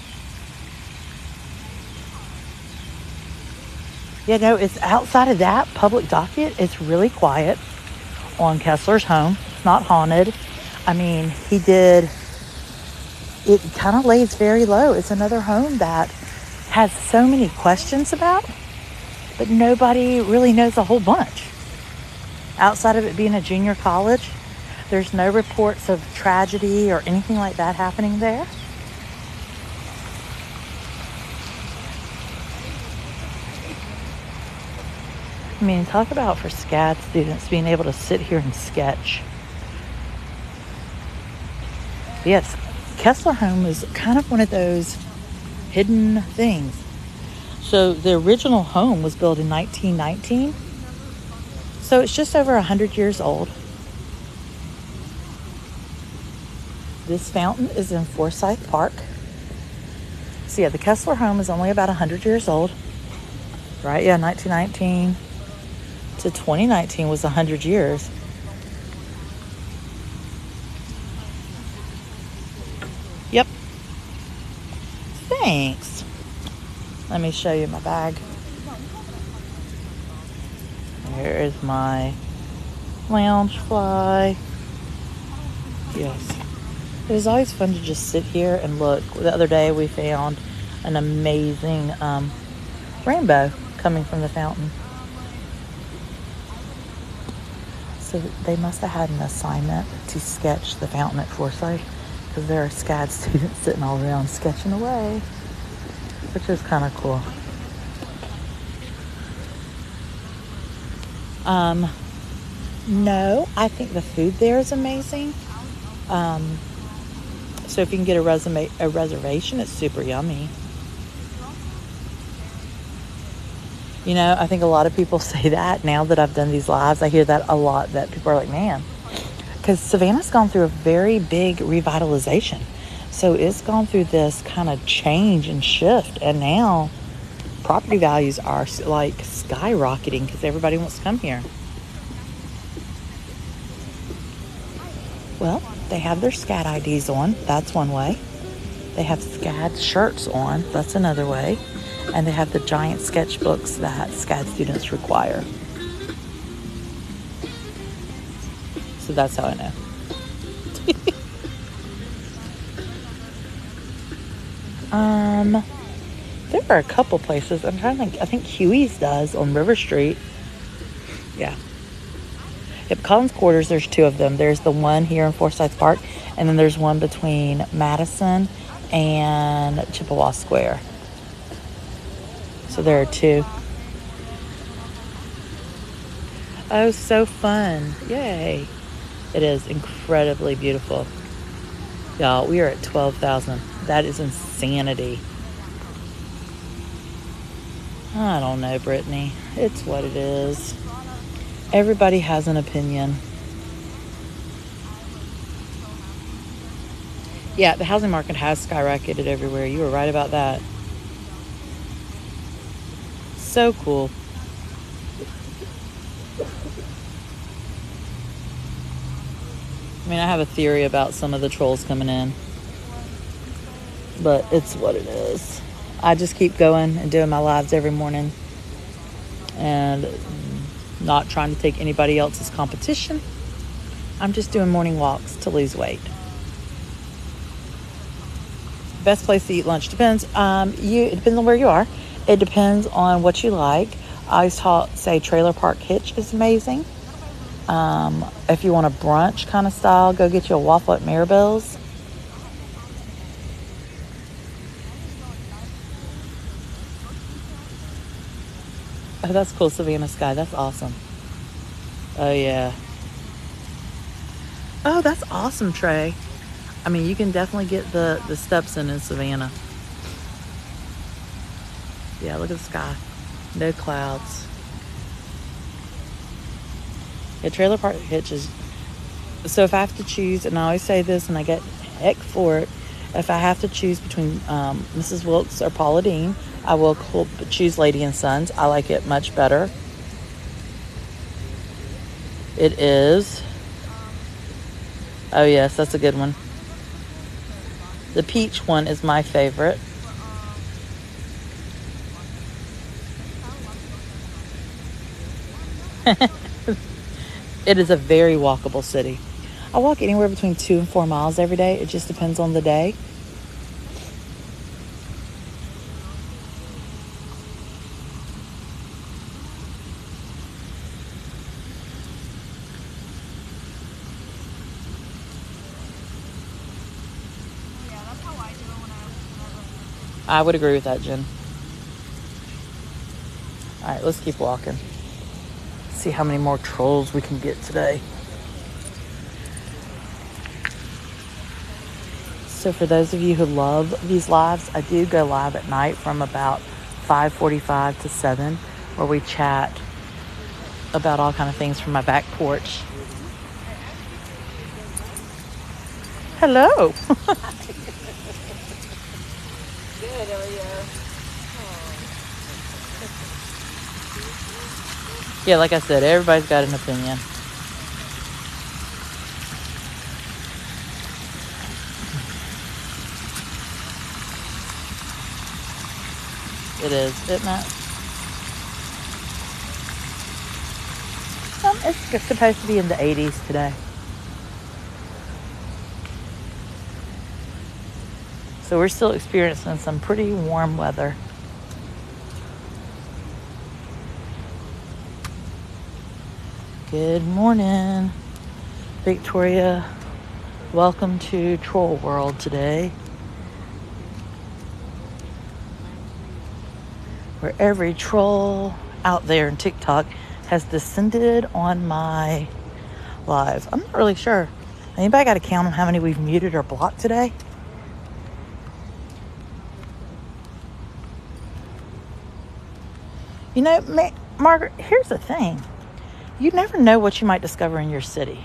Yeah, no, it's outside of that public docket. It's really quiet on Kessler's home. It's not haunted. I mean, it kind of lays very low. It's another home that has so many questions about, but nobody really knows a whole bunch. Outside of it being a junior college, there's no reports of tragedy or anything like that happening there. I mean, talk about for SCAD students being able to sit here and sketch. Yes, Kessler home is kind of one of those hidden things. So the original home was built in 1919. So it's just over 100 years old. This fountain is in Forsyth Park. So yeah, the Kessler home is only about 100 years old. Right, yeah, 1919 to 2019 was 100 years. Yep. Thanks. Let me show you my bag. Here is my lounge fly. Yes. It was always fun to just sit here and look. The other day we found an amazing rainbow coming from the fountain. So they must have had an assignment to sketch the fountain at Forsyth, because there are SCAD students sitting all around sketching away, which is kind of cool. No, I think the food there is amazing. So if you can get a reservation, it's super yummy. You know, I think a lot of people say that now that I've done these lives. I hear that a lot, that people are like, man, because Savannah's gone through a very big revitalization. So it's gone through this kind of change and shift. And now property values are like skyrocketing because everybody wants to come here. Well, they have their SCAD IDs on. That's one way. They have SCAD shirts on. That's another way. And they have the giant sketchbooks that SCAD students require. So that's how I know. There are a couple places. I'm trying to think. I think Huey's does on River Street. Yeah. Yep, Collins Quarters, there's two of them. There's the one here in Forsyth Park, and then there's one between Madison and Chippewa Square. So there are two. Oh, so fun. Yay. It is incredibly beautiful. Y'all, we are at 12,000. That is insanity. I don't know, Brittany. It's what it is. Everybody has an opinion. Yeah, the housing market has skyrocketed everywhere. You were right about that. So cool. I mean, I have a theory about some of the trolls coming in, but it's what it is. I just keep going and doing my lives every morning and not trying to take anybody else's competition. I'm just doing morning walks to lose weight. Best place to eat lunch depends. It depends on where you are. It depends on what you like. I always say Trailer Park Hitch is amazing. If you want a brunch kind of style, go get you a waffle at Maribel's. Oh, that's cool, Savannah Sky. That's awesome. Oh, yeah. Oh, that's awesome, Trey. I mean, you can definitely get the steps in Savannah. Yeah, look at the sky. No clouds. Yeah, Trailer Park Hitch is... So if I have to choose, and I always say this and I get heck for it, if I have to choose between Mrs. Wilkes or Paula Deen, I will choose Lady and Sons. I like it much better. It is. Oh, yes, that's a good one. The peach one is my favorite. It is a very walkable city. I walk anywhere between 2 and 4 miles every day. It just depends on the day. I would agree with that, Jen. All right, let's keep walking. See how many more trolls we can get today. So for those of you who love these lives, I do go live at night from about 5:45 to 7, where we chat about all kind of things from my back porch. Hello. Good, how are you? Yeah, like I said, everybody's got an opinion. It is, isn't it? It's supposed to be in the 80s today. So we're still experiencing some pretty warm weather. Good morning, Victoria. Welcome to Troll World today, where every troll out there in TikTok has descended on my live. I'm not really sure. Anybody got to count on how many we've muted or blocked today? You know, Margaret, here's the thing. You never know what you might discover in your city.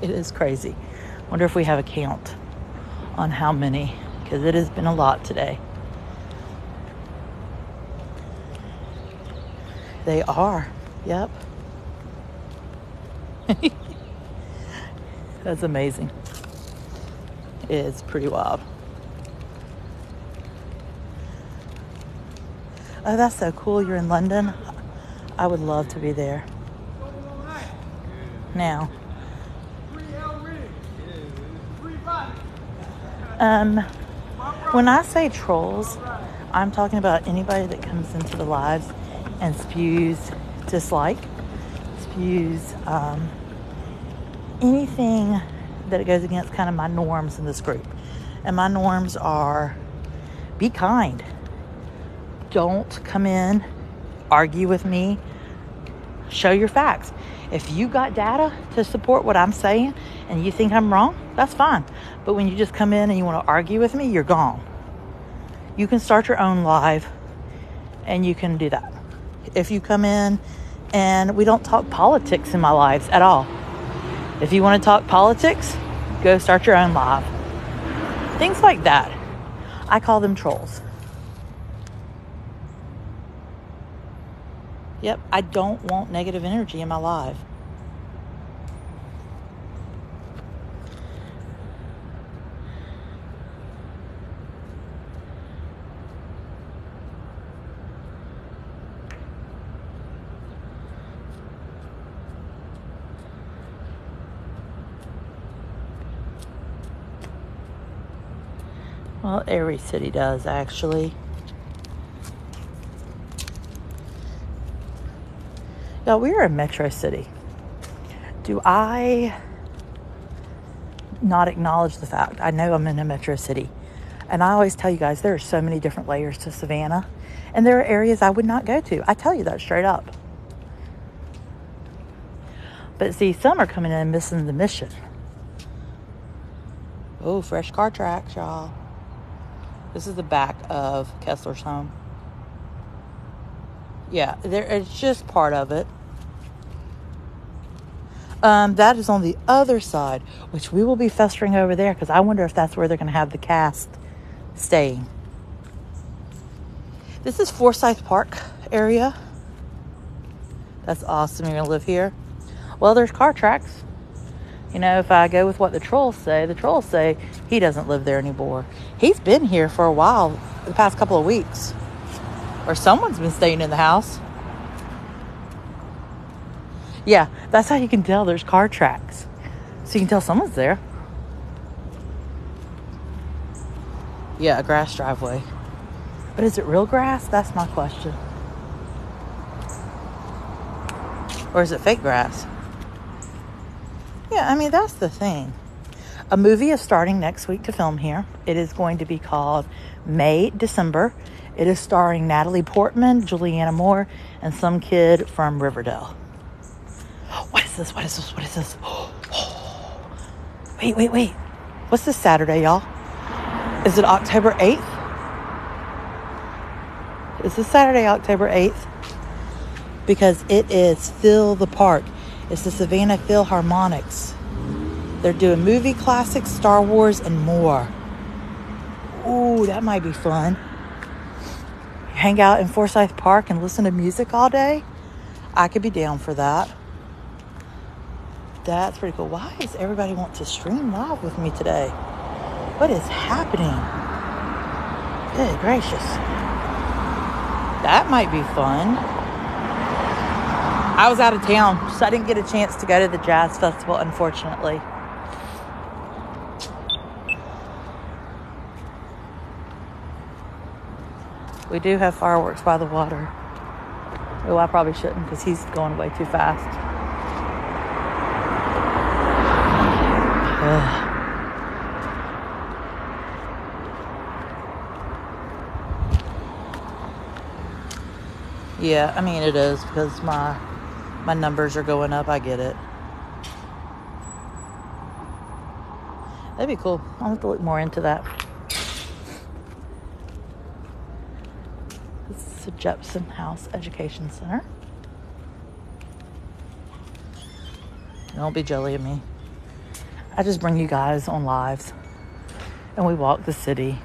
It is crazy. Wonder if we have a count on how many, because it has been a lot today. They are. Yep. That's amazing. It's pretty wild. Oh, that's so cool. You're in London. I would love to be there. Now. When I say trolls, I'm talking about anybody that comes into the lives and spews dislike, spews anything that goes against kind of my norms in this group. And my norms are: be kind. Don't come in, argue with me, show your facts. If you got data to support what I'm saying and you think I'm wrong, that's fine. But when you just come in and you want to argue with me, you're gone. You can start your own live and you can do that. If you come in and we don't talk politics in my lives at all. If you want to talk politics, go start your own live. Things like that. I call them trolls. Yep, I don't want negative energy in my life. Well, every city does, actually. Yeah, we're a metro city. Do I not acknowledge the fact? I know I'm in a metro city. And I always tell you guys, there are so many different layers to Savannah. And there are areas I would not go to. I tell you that straight up. But see, some are coming in and missing the mission. Oh, fresh car tracks, y'all. This is the back of Kessler's home. Yeah, it's just part of it. That is on the other side, which we will be festering over there because I wonder if that's where they're going to have the cast staying. This is Forsyth Park area. That's awesome. You're going to live here. Well, there's car tracks. You know, if I go with what the trolls say he doesn't live there anymore. He's been here for a while, the past couple of weeks. Or someone's been staying in the house. Yeah, that's how you can tell there's car tracks. So you can tell someone's there. Yeah, a grass driveway. But is it real grass? That's my question. Or is it fake grass? Yeah, I mean, that's the thing. A movie is starting next week to film here. It is going to be called May December. It is starring Natalie Portman, Julianne Moore, and some kid from Riverdale. What is this? What is this? What is this? Wait. What's this Saturday, y'all? Is it October 8th? Is this Saturday, October 8th? Because it is Fill the Park. It's the Savannah Philharmonics. They're doing movie classics, Star Wars, and more. Ooh, that might be fun. Hang out in Forsyth Park and listen to music all day. I could be down for that. That's pretty cool. Why does everybody want to stream live with me today? What is happening? Good gracious. That might be fun. I was out of town, so I didn't get a chance to go to the jazz festival, unfortunately. We do have fireworks by the water. Oh, I probably shouldn't because he's going way too fast. Ugh. Yeah, I mean it is because my numbers are going up. I get it. That'd be cool. I'll have to look more into that. This is the Jepson House Education Center. Don't be jelly of me. I just bring you guys on lives. And we walk the city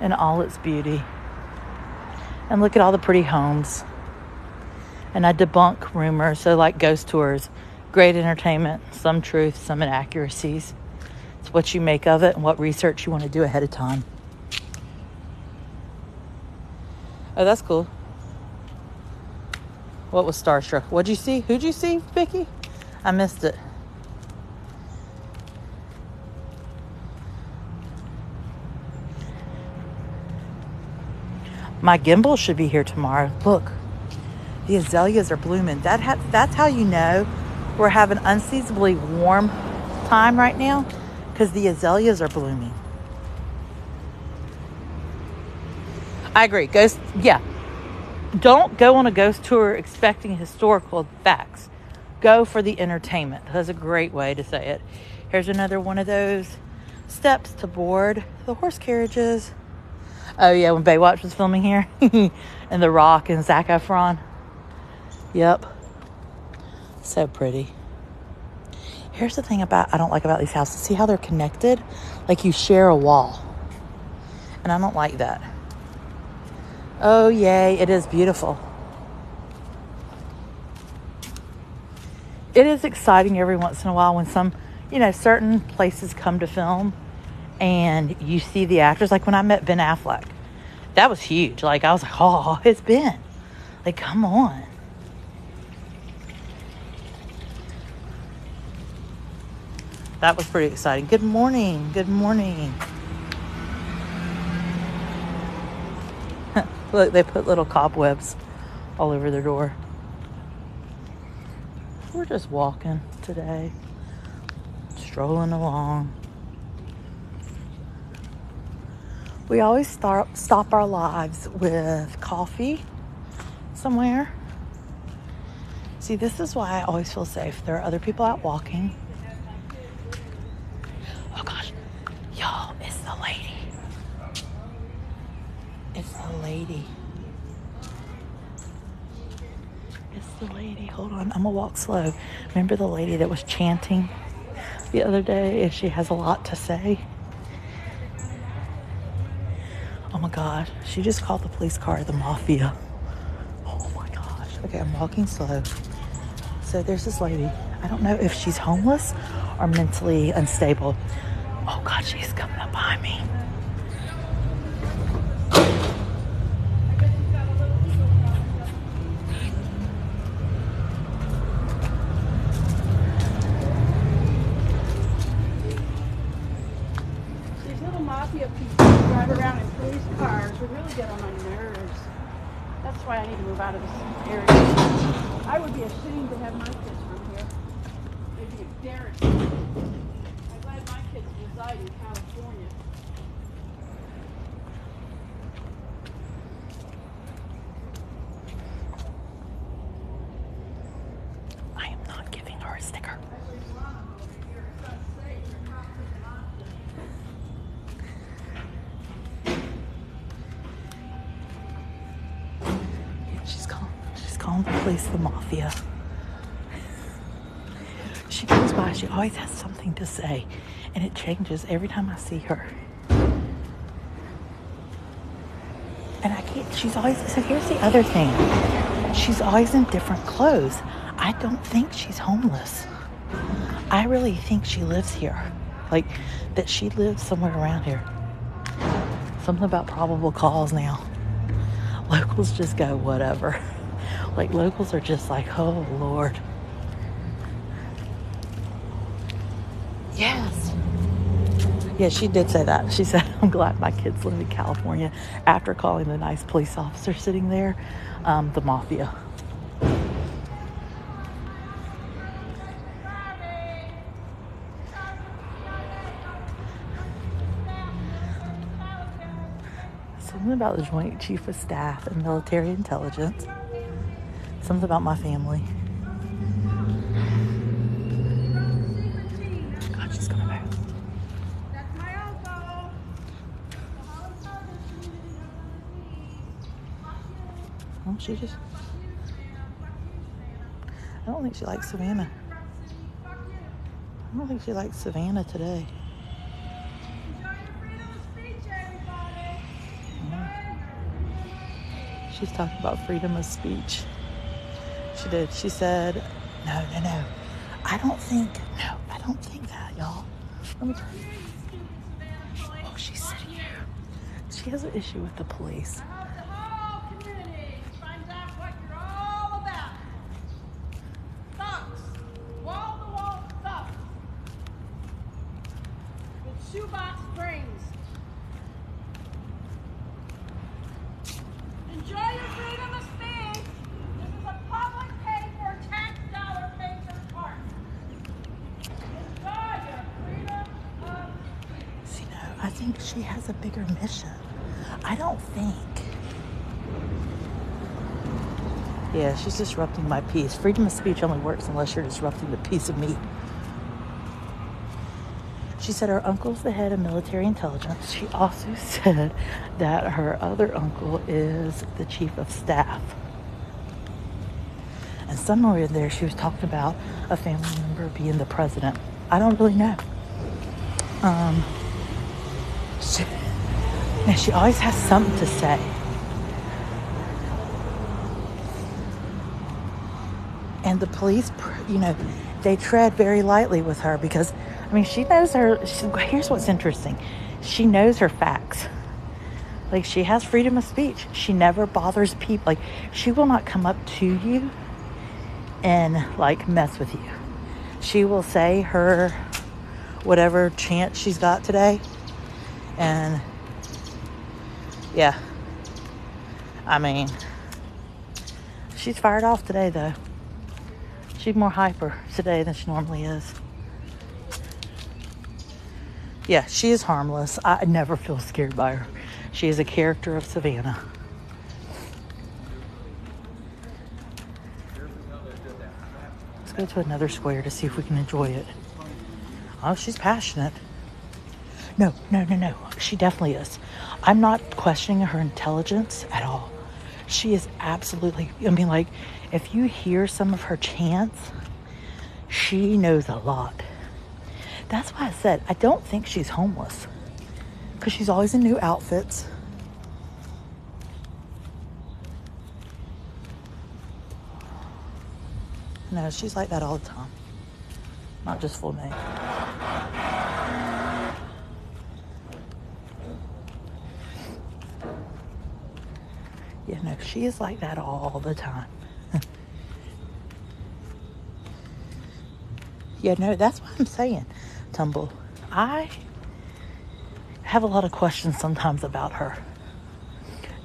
in all its beauty. And look at all the pretty homes. And I debunk rumors, so like ghost tours, great entertainment, some truth, some inaccuracies. It's what you make of it and what research you want to do ahead of time. Oh, that's cool. What was Starstruck? What'd you see? Who'd you see, Vicky? I missed it. My gimbal should be here tomorrow. Look, the azaleas are blooming. That's how you know we're having unseasonably warm time right now, because the azaleas are blooming. I agree. Ghost, yeah. Don't go on a ghost tour expecting historical facts. Go for the entertainment. That's a great way to say it. Here's another one of those steps to board the horse carriages. Oh yeah, when Baywatch was filming here. And The Rock and Zac Efron. Yep. So pretty. Here's the thing I don't like about these houses. See how they're connected? Like you share a wall. And I don't like that. Oh yay, it is beautiful. It is exciting every once in a while when some, certain places come to film and you see the actors. Like when I met Ben Affleck, that was huge. Like I was like, oh, it's Ben. Like, come on. That was pretty exciting. Good morning. Good morning. Look, they put little cobwebs all over their door. We're just walking today, strolling along. We always stop our lives with coffee somewhere. See, this is why I always feel safe. There are other people out walking. Oh gosh, y'all, it's the lady. It's the lady. It's the lady. Hold on, I'm gonna walk slow. Remember the lady that was chanting the other day if she has a lot to say? Oh my gosh, she just called the police car the mafia. Oh my gosh. Okay, I'm walking slow. So there's this lady. I don't know if she's homeless or mentally unstable. Oh God, she's coming up behind me. These little mafia people who drive around in police cars would really get on my nerves. That's why I need to move out of this area. I would be ashamed to have my kids from here. They'd be embarrassed. I'm glad my kids reside in California. I am not giving her a sticker. She's calling the police the mafia. She goes by, she always has something to say, and it changes every time I see her. And I can't, she's always, so here's the other thing. She's always in different clothes. I don't think she's homeless. I really think she lives here. Like, that she lives somewhere around here. Something about probable cause now. Locals just go, whatever. Like, locals are just like, oh, Lord. Yes. Yeah, she did say that. She said, I'm glad my kids live in California, after calling the nice police officer sitting there the mafia. Something about the Joint Chief of Staff and Military Intelligence. Something about my family. God, she's coming back. That's my uncle. Oh, she just... I don't think she likes Savannah. I don't think she likes Savannah today. She's talking about freedom of speech. She did. She said, no. I don't think that, y'all. Let me tell you. Oh, she's sitting here. She has an issue with the police. I hope the whole community finds out what you're all about. Thugs. Wall-to-wall thugs. With shoebox brains. I think she has a bigger mission. I don't think. Yeah, she's disrupting my peace. Freedom of speech only works unless you're disrupting the peace of me. She said her uncle's the head of military intelligence. She also said that her other uncle is the chief of staff. And somewhere in there, she was talking about a family member being the president. I don't really know. She always has something to say. And the police, they tread very lightly with her because, she knows here's what's interesting. She knows her facts. Like, she has freedom of speech. She never bothers people. Like, she will not come up to you and, mess with you. She will say her whatever chant she's got today. And, yeah. She's fired off today, though. She's more hyper today than she normally is. Yeah, she is harmless. I never feel scared by her. She is a character of Savannah. Let's go to another square to see if we can enjoy it. Oh, she's passionate. No. She definitely is. I'm not questioning her intelligence at all. She is absolutely, if you hear some of her chants, she knows a lot. That's why I said I don't think she's homeless. Because she's always in new outfits. No, she's like that all the time. Not just full name. Yeah, no, she is like that all the time. Yeah, no, that's what I'm saying, Tumble. I have a lot of questions sometimes about her.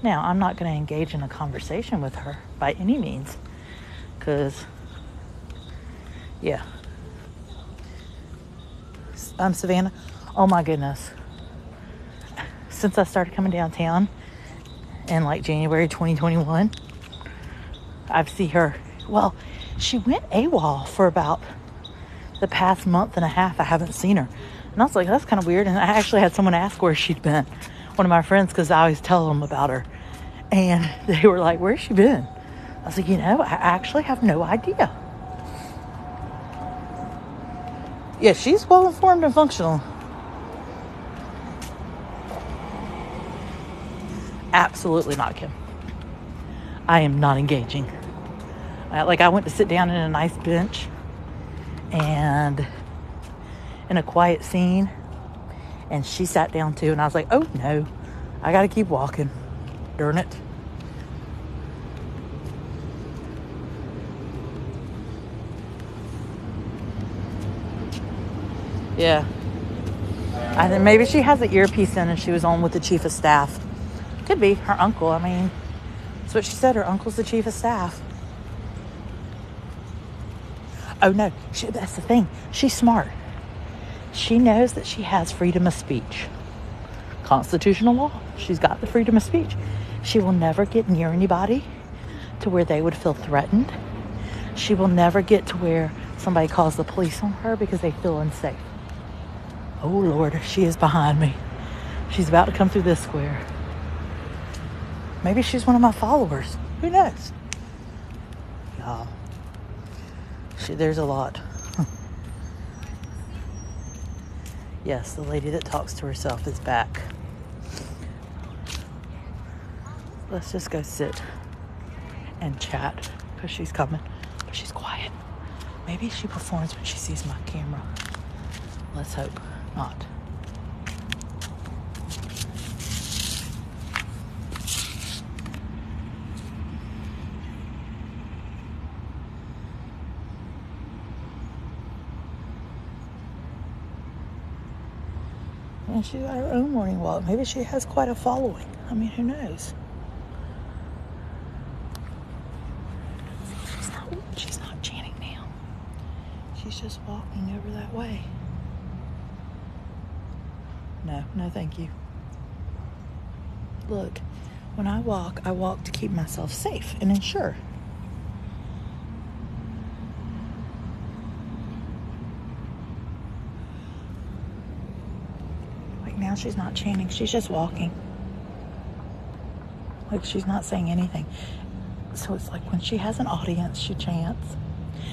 Now, I'm not going to engage in a conversation with her by any means. Because, yeah. Savannah, oh my goodness. Since I started coming downtown in January 2021, I've seen her. Well, she went AWOL for about the past month and a half. I haven't seen her. And I was like, that's kind of weird. And I actually had someone ask where she'd been. One of my friends, because I always tell them about her. And they were like, where's she been? I was like, I actually have no idea. Yeah, she's well informed and functional. Absolutely not, Kim. I am not engaging. I went to sit down in a nice bench and in a quiet scene, and she sat down too, and I was like, oh no, I gotta keep walking. Darn it. Yeah. I think maybe she has an earpiece in and she was on with the chief of staff. Could be her uncle. That's what she said. Her uncle's the chief of staff. Oh no, that's the thing. She's smart. She knows that she has freedom of speech. Constitutional law. She's got the freedom of speech. She will never get near anybody to where they would feel threatened. She will never get to where somebody calls the police on her because they feel unsafe. Oh Lord, she is behind me. She's about to come through this square. Maybe she's one of my followers. Who knows? Y'all. There's a lot. Yes, the lady that talks to herself is back. Let's just go sit and chat because she's coming. But she's quiet. Maybe she performs when she sees my camera. Let's hope not. And she got her own morning walk. Maybe she has quite a following. Who knows? She's not chanting now. She's just walking over that way. No, no, thank you. Look, when I walk to keep myself safe and insure. Like now she's not chanting, she's just walking. Like she's not saying anything. So it's like when she has an audience, she chants.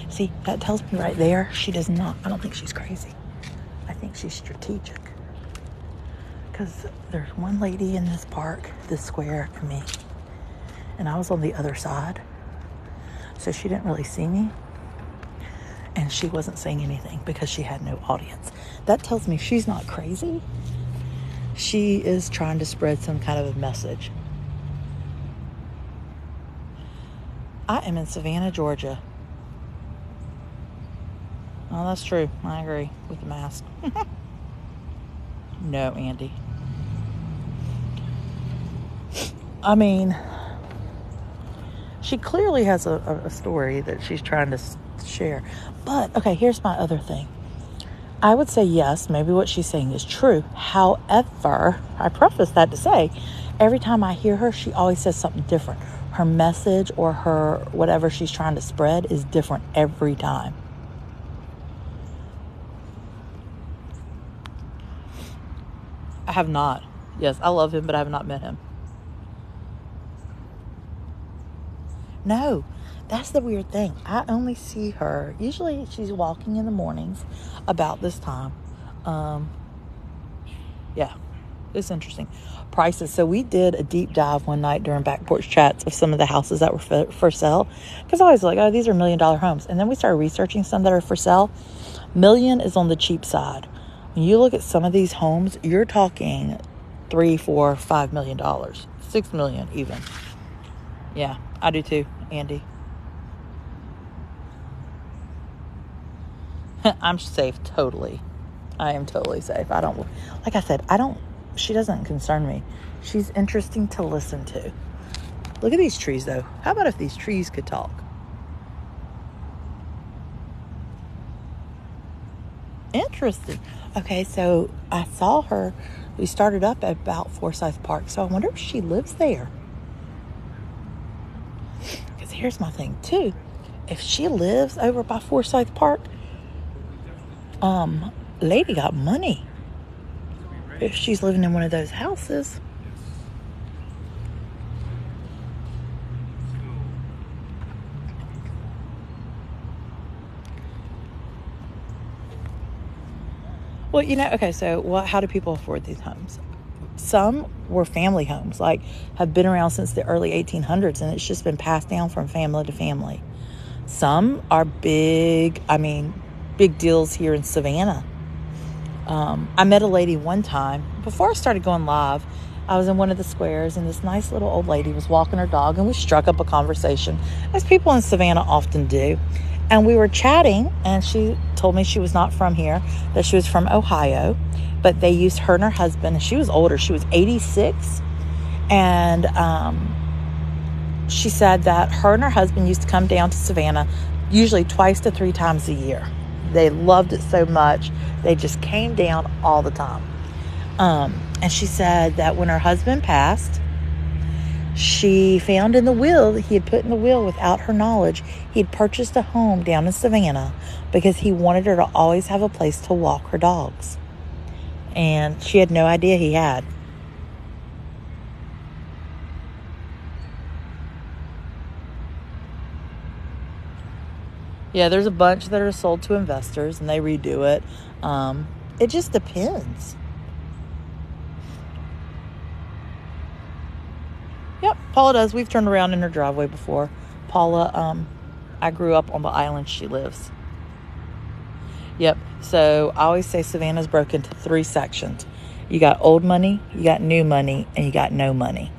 See, that tells me right there, she does not, I don't think she's crazy. I think she's strategic. Because there's one lady in this park, this square, and me. And I was on the other side. So she didn't really see me. And she wasn't saying anything because she had no audience. That tells me she's not crazy. She is trying to spread some kind of a message. I am in Savannah, Georgia. Oh, that's true. I agree with the mask. No, Andy. I mean, she clearly has a story that she's trying to share. But, okay, here's my other thing. I would say yes, maybe what she's saying is true. However, I preface that to say, every time I hear her, she always says something different. Her message or her whatever she's trying to spread is different every time. I have not. Yes, I love him, but I have not met him. No, that's the weird thing. I only see her, usually she's walking in the mornings about this time. Yeah, it's interesting. Prices. So we did a deep dive one night during Back Porch Chats of some of the houses that were for sale. Because I was like, oh, these are $1 million homes. And then we started researching some that are for sale. Million is on the cheap side. When you look at some of these homes, you're talking $3, $4, $5 million, $6 million even. Yeah, I do too, Andy. I'm safe, totally. I am totally safe. I don't, like I said, she doesn't concern me. She's interesting to listen to. Look at these trees, though. How about if these trees could talk? Interesting. Okay, so I saw her. We started up at about Forsyth Park, so I wonder if she lives there. Because here's my thing, too. If she lives over by Forsyth Park, lady got money. If she's living in one of those houses. Well, okay, so how do people afford these homes? Some were family homes, like have been around since the early 1800s, and it's just been passed down from family to family. Some are big deals here in Savannah. I met a lady one time, before I started going live, I was in one of the squares, and this nice little old lady was walking her dog, and we struck up a conversation, as people in Savannah often do. And we were chatting, and she told me she was not from here, that she was from Ohio, but they used her and her husband, and she was older. She was 86, and she said that her and her husband used to come down to Savannah usually 2 to 3 times a year. They loved it so much, they just came down all the time. And she said that when her husband passed, she found in the will that he had put in the will without her knowledge, he had purchased a home down in Savannah because he wanted her to always have a place to walk her dogs. And she had no idea he had. Yeah, there's a bunch that are sold to investors and they redo it. It just depends. Yep, Paula does. We've turned around in her driveway before. Paula, I grew up on the island she lives. Yep, so I always say Savannah's broken into 3 sections. You got old money, you got new money, and you got no money.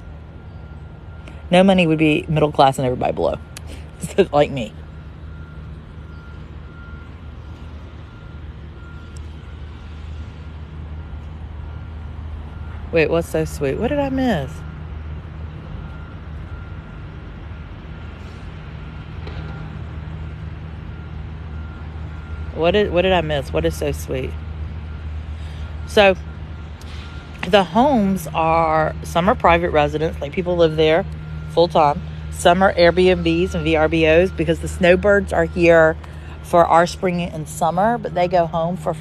No money would be middle class and everybody below. Like me. Wait, what's so sweet? What did I miss? What did I miss? What is so sweet? So, the homes are, some are private residents, like people live there full time. Some are Airbnbs and VRBOs because the snowbirds are here for our spring and summer, but they go home for,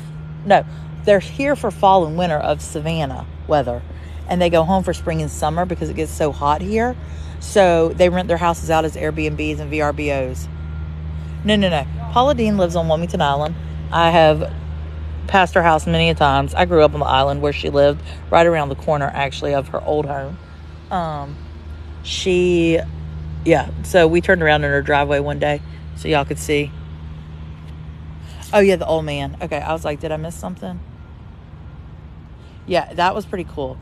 no, they're here for fall and winter of Savannah weather. And they go home for spring and summer because it gets so hot here. So they rent their houses out as Airbnbs and VRBOs. No. Paula Dean lives on Wilmington Island. I have passed her house many a times. I grew up on the island where she lived, right around the corner, actually, of her old home. So we turned around in her driveway one day so y'all could see. Oh, yeah, the old man. Okay, I was like, did I miss something? Yeah, that was pretty cool.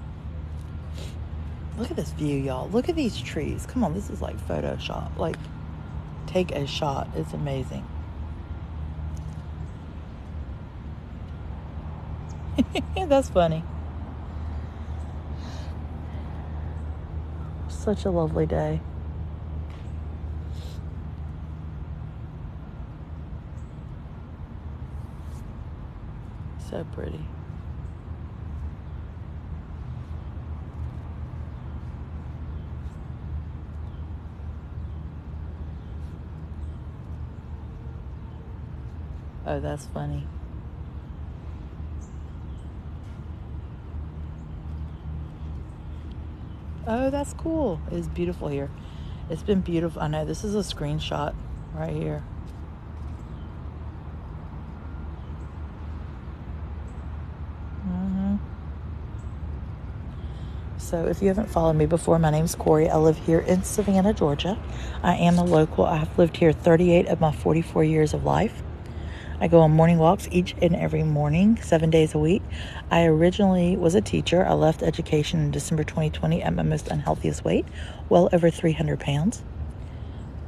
Look at this view, y'all. Look at these trees. Come on, this is like Photoshop. Like, take a shot. It's amazing. That's funny. Such a lovely day. So pretty. Oh, that's funny. Oh, that's cool. It's beautiful here. It's been beautiful. I know, this is a screenshot right here. So if you haven't followed me before, my name's Corey. I live here in Savannah, Georgia. I am a local. I have lived here 38 of my 44 years of life. I go on morning walks each and every morning, 7 days a week. I originally was a teacher. I left education in December 2020 at my most unhealthiest weight, well over 300 pounds.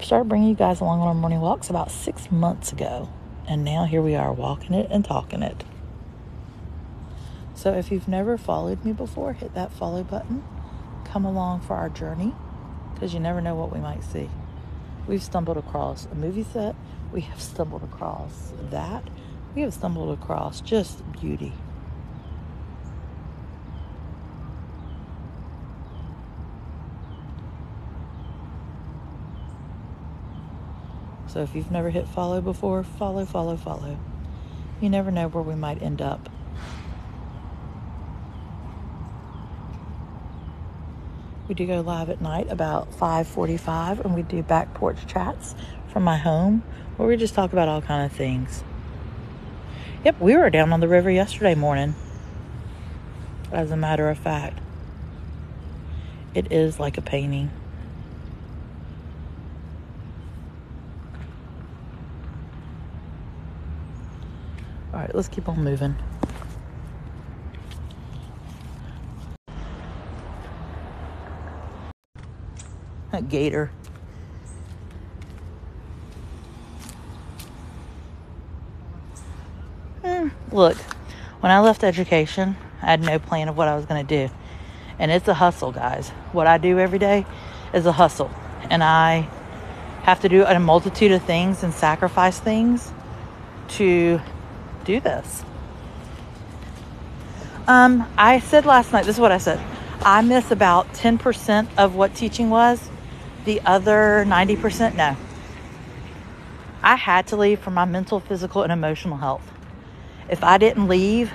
Started bringing you guys along on our morning walks about 6 months ago. And now here we are, walking it and talking it. So if you've never followed me before, hit that follow button. Come along for our journey, because you never know what we might see. We've stumbled across a movie set. We have stumbled across that. We have stumbled across just beauty. So if you've never hit follow before, follow. You never know where we might end up. We do go live at night about 5:45, and we do back porch chats from my home where we just talk about all kind of things. Yep, we were down on the river yesterday morning. As a matter of fact, it is like a painting. All right, let's keep on moving. A gator. Look, when I left education, I had no plan of what I was going to do. And it's a hustle, guys. What I do every day is a hustle. And I have to do a multitude of things and sacrifice things to do this. I said last night, this is what I said. I miss about 10% of what teaching was. The other 90%, no. I had to leave for my mental, physical, and emotional health. If I didn't leave,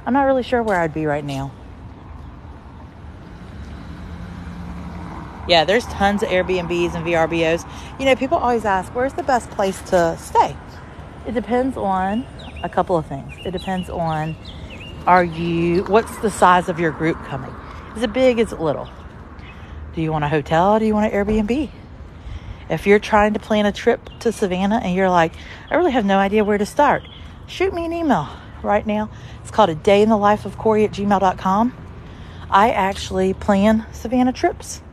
I'm not really sure where I'd be right now. Yeah, there's tons of Airbnbs and VRBOs. You know, people always ask, where's the best place to stay? It depends on a couple of things. It depends on, what's the size of your group coming? Is it big? Is it little? Do you want a hotel? Do you want an Airbnb? If you're trying to plan a trip to Savannah and you're like, I really have no idea where to start, shoot me an email right now. It's called adayinthelifeofcorey@gmail.com. I actually plan Savannah trips.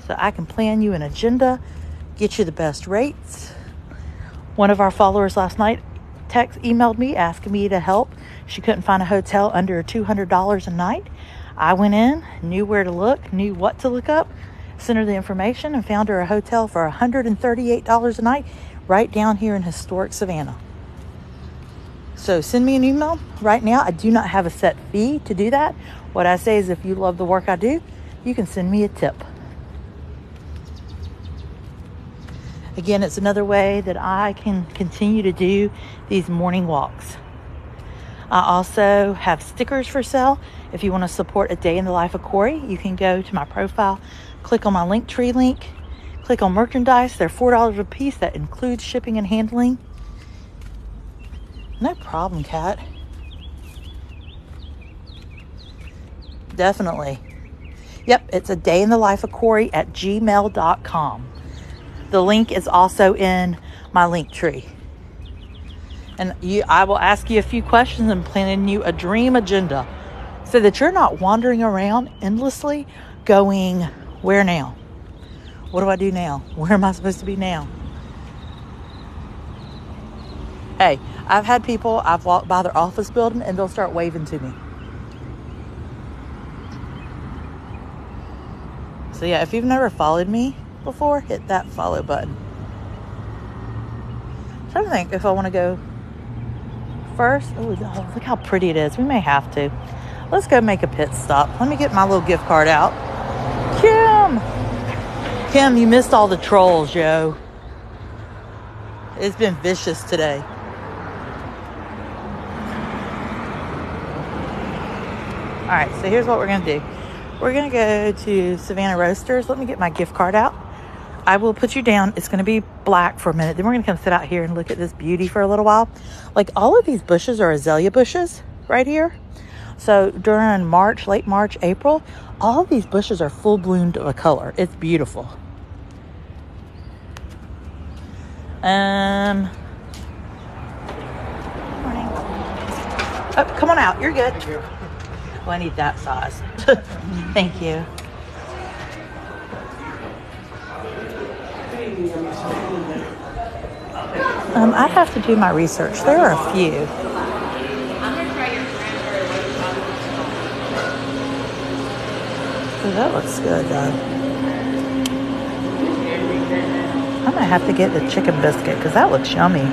So I can plan you an agenda, get you the best rates. One of our followers last night emailed me asking me to help. She couldn't find a hotel under $200 a night. I went in, knew where to look, knew what to look up, sent her the information, and found her a hotel for $138 a night right down here in historic Savannah. So send me an email right now. I do not have a set fee to do that. What I say is if you love the work I do, you can send me a tip. Again, it's another way that I can continue to do these morning walks. I also have stickers for sale. If you want to support a day in the life of Corey, you can go to my profile, click on my Linktree link, click on merchandise. They're $4 a piece. That includes shipping and handling. No problem, Kat. Definitely. Yep, it's a day in the life of Corey at gmail.com. The link is also in my Linktree. And I will ask you a few questions and plan you a dream agenda so that you're not wandering around endlessly going, where now? What do I do now? Where am I supposed to be now? Hey, I've had people, I've walked by their office building and they'll start waving to me. So yeah, if you've never followed me before, hit that follow button. I'm trying to think if I want to go first. Oh, look how pretty it is. We may have to. Let's go make a pit stop. Let me get my little gift card out. Kim, you missed all the trolls, yo. It's been vicious today. All right, so here's what we're going to do. We're going to go to Savannah Roasters. Let me get my gift card out. I will put you down. It's going to be black for a minute. Then we're going to come sit out here and look at this beauty for a little while. Like all of these bushes are azalea bushes right here. So during March, late March, April, all of these bushes are full bloomed of a color. It's beautiful. Morning. Oh, come on out. You're good. Oh, I need that size. Thank you. I'd have to do my research. There are a few. Oh, that looks good, though. I'm going to have to get the chicken biscuit because that looks yummy.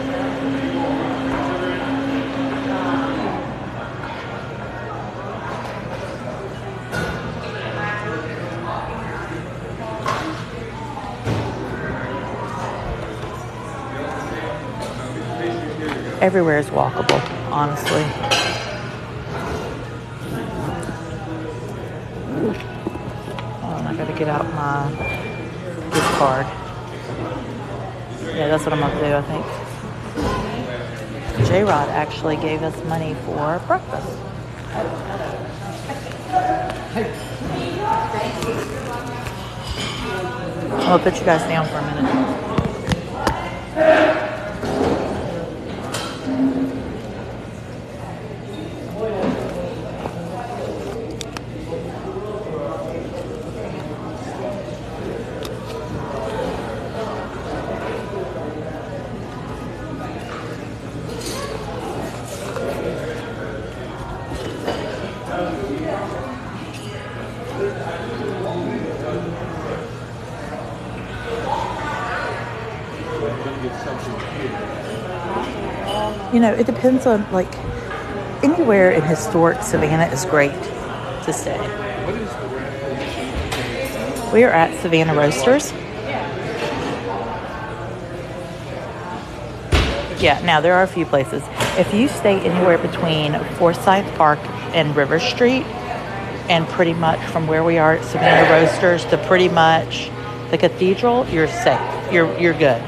Everywhere is walkable, honestly. Oh, and I gotta get out my gift card. Yeah, that's what I'm gonna do, I think. J-Rod actually gave us money for breakfast. I'm gonna put you guys down for a minute. You know, it depends on, like, anywhere in historic Savannah is great to stay. We are at Savannah Roasters. Yeah, now there are a few places. If you stay anywhere between Forsyth Park and River Street, and pretty much from where we are at Savannah Roasters to pretty much the cathedral, you're safe. You're good.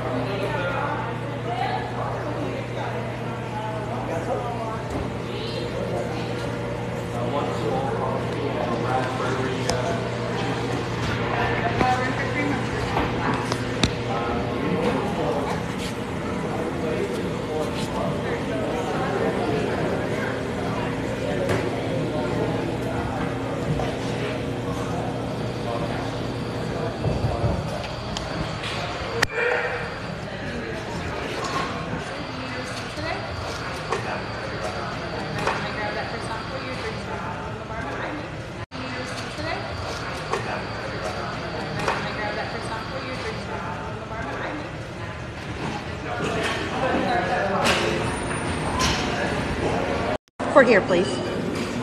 Or here, please.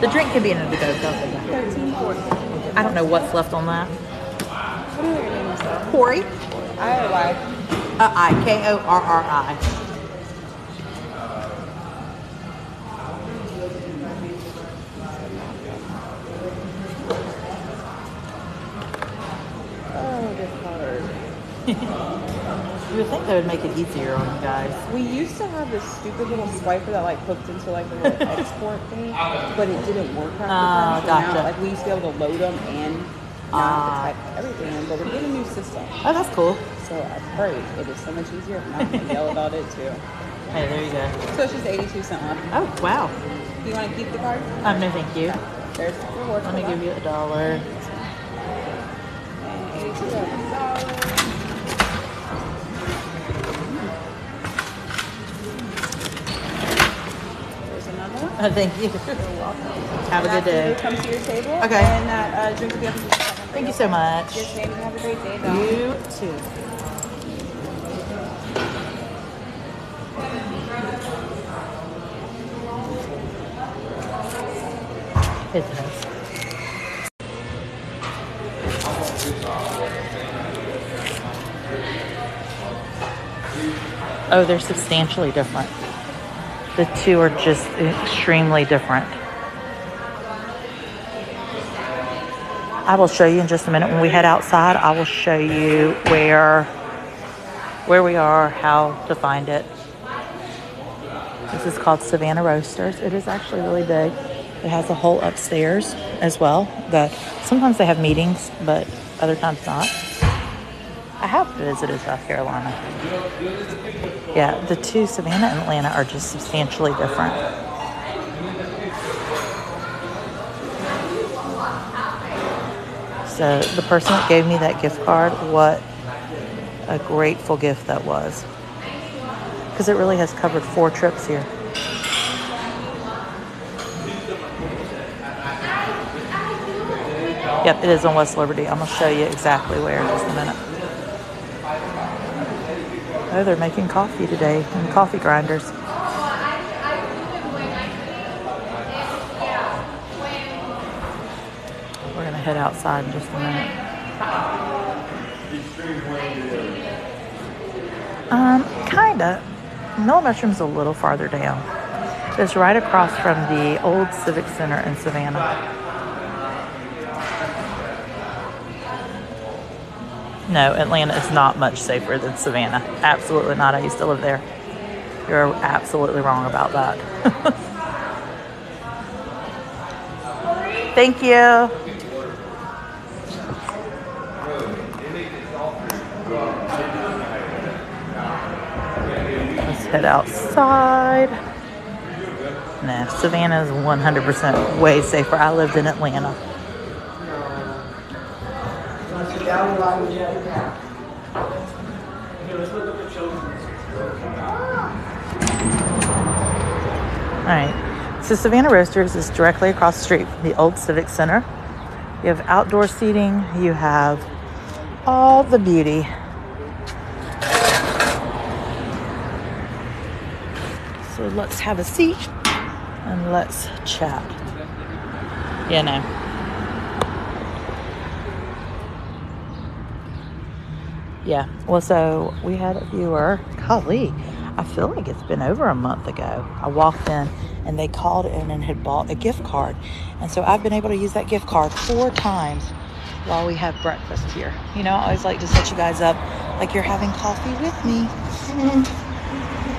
The drink can be in a to-go cup. 13.40. I don't know what's left on that. What are your names though? Corey. I-O-Y. I-K-O-R-R-I. Oh, gift card. You would think that would make it easier on you guys. We used to have this stupid little swiper that like hooked into like a little export thing, but it didn't work half the time. So Gotcha. now, like we used to be able to load them and not type everything in, but we're getting a new system. Oh, that's cool. So I pray it is so much easier. If not, I'm gonna yell about it too. Hey, there you go. So it's just 82-cent left. Oh, wow. Do you want to keep the card? No, thank you. Okay. There's the reward. Let me give you $1. And $82. Thank you. You're welcome. Have a good day. Come to your table. Okay. And that drink will be up in just a second. Thank you so much. Yes, ma'am. Have a great day, though. You too. It does. Oh, they're substantially different. The two are just extremely different. I will show you in just a minute. When we head outside, I will show you where we are, how to find it. This is called Savannah Roasters. It is actually really big. It has a whole upstairs as well. Sometimes they have meetings, but other times not. I have visited South Carolina. Yeah, the two, Savannah and Atlanta, are just substantially different. So the person that gave me that gift card, what a grateful gift that was. Because it really has covered 4 trips here. Yep, it is on West Liberty. I'm going to show you exactly where in just a minute. Oh, they're making coffee today in coffee grinders. We're going to head outside in just a minute. Kinda. Mill Mushroom's a little farther down. It's right across from the old Civic Center in Savannah. No, Atlanta is not much safer than Savannah. Absolutely not. I used to live there. You're absolutely wrong about that. Thank you. Let's head outside. No, Savannah is 100% way safer. I lived in Atlanta. Alright, so Savannah Roasters is directly across the street from the old Civic Center. You have outdoor seating, you have all the beauty. So let's have a seat and let's chat. Yeah, no. Yeah, well, so we had a viewer, golly, I feel like it's been over a month ago. I walked in and they called in and had bought a gift card. And so I've been able to use that gift card 4 times while we have breakfast here. You know, I always like to set you guys up like you're having coffee with me.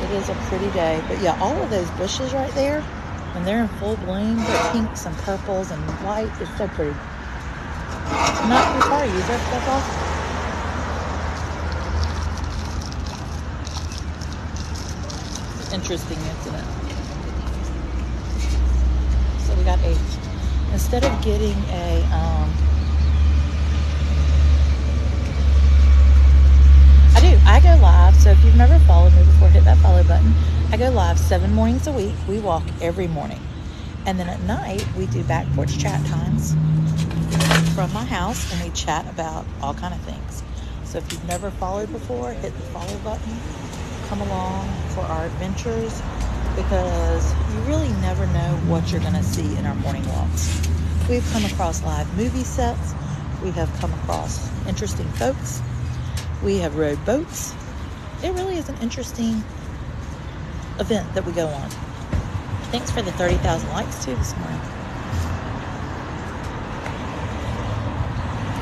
It is a pretty day. But yeah, all of those bushes right there, when they're in full bloom, the pinks and purples and white, it's so pretty. Not too far, user. That's awesome. Interesting incident. So we got instead of getting I go live, so if you've never followed me before, hit that follow button. I go live 7 mornings a week. We walk every morning. And then at night, we do back porch chat times from my house, and we chat about all kind of things. So if you've never followed before, hit the follow button. Come along for our adventures. because you really never know what you're going to see in our morning walks. We've come across live movie sets. We have come across interesting folks. We have rode boats. It really is an interesting event that we go on. Thanks for the 30,000 likes too this morning.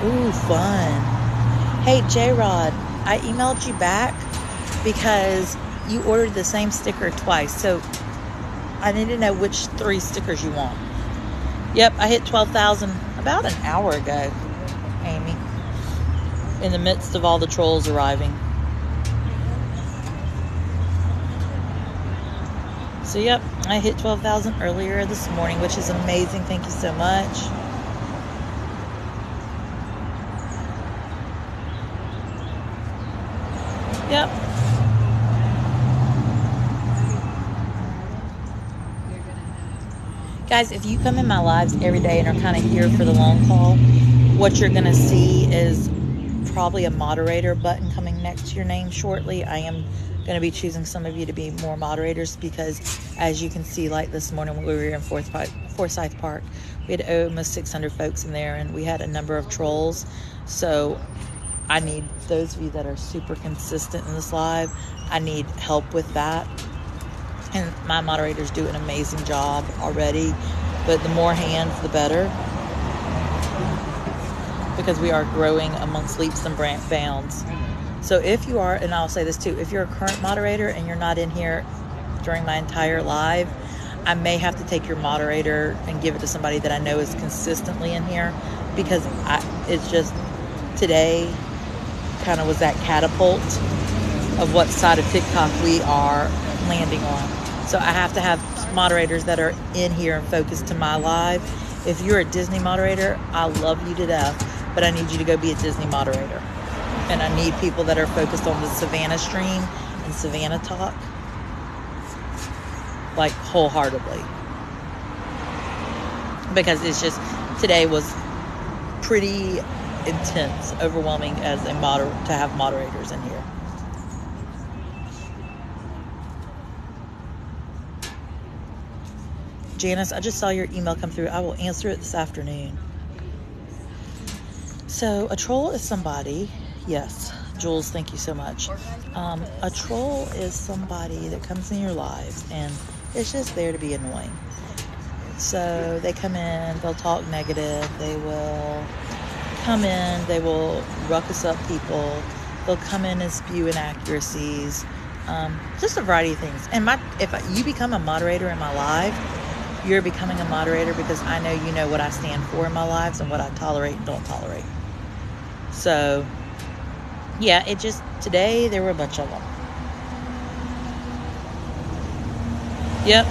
Ooh, fun. Hey, J-Rod, I emailed you back because you ordered the same sticker twice. So I need to know which 3 stickers you want. Yep, I hit 12,000 about an hour ago, Amy, in the midst of all the trolls arriving. So, yep, I hit 12,000 earlier this morning, which is amazing. Thank you so much. Yep. Guys, if you come in my lives every day and are kind of here for the long haul, what you're going to see is probably a moderator button coming next to your name shortly. I am going to be choosing some of you to be more moderators because, as you can see, like this morning when we were in Forsyth Park, we had almost 600 folks in there, and we had a number of trolls. So I need those of you that are super consistent in this live. I need help with that. And my moderators do an amazing job already, but the more hands, the better, because we are growing amongst leaps and bounds. So if you are, and I'll say this too, if you're a current moderator and you're not in here during my entire live, I may have to take your moderator and give it to somebody that I know is consistently in here, because it's just today kind of was that catapult of what side of TikTok we are landing on. So I have to have moderators that are in here and focused to my live. If you're a Disney moderator, I love you to death, but I need you to go be a Disney moderator. And I need people that are focused on the Savannah stream and Savannah talk, like wholeheartedly. Because it's just, today was pretty intense, overwhelming as a to have moderators in here. Janice, I just saw your email come through. I will answer it this afternoon. So a troll is somebody, yes, Jules, thank you so much. A troll is somebody that comes in your lives and it's just there to be annoying. So they come in, they'll talk negative, they will come in, they will ruckus up people, they'll come in and spew inaccuracies, just a variety of things. And if you become a moderator in my live, you're becoming a moderator because I know you know what I stand for in my lives and what I tolerate and don't tolerate. So, yeah, it just, today there were a bunch of them. Yep.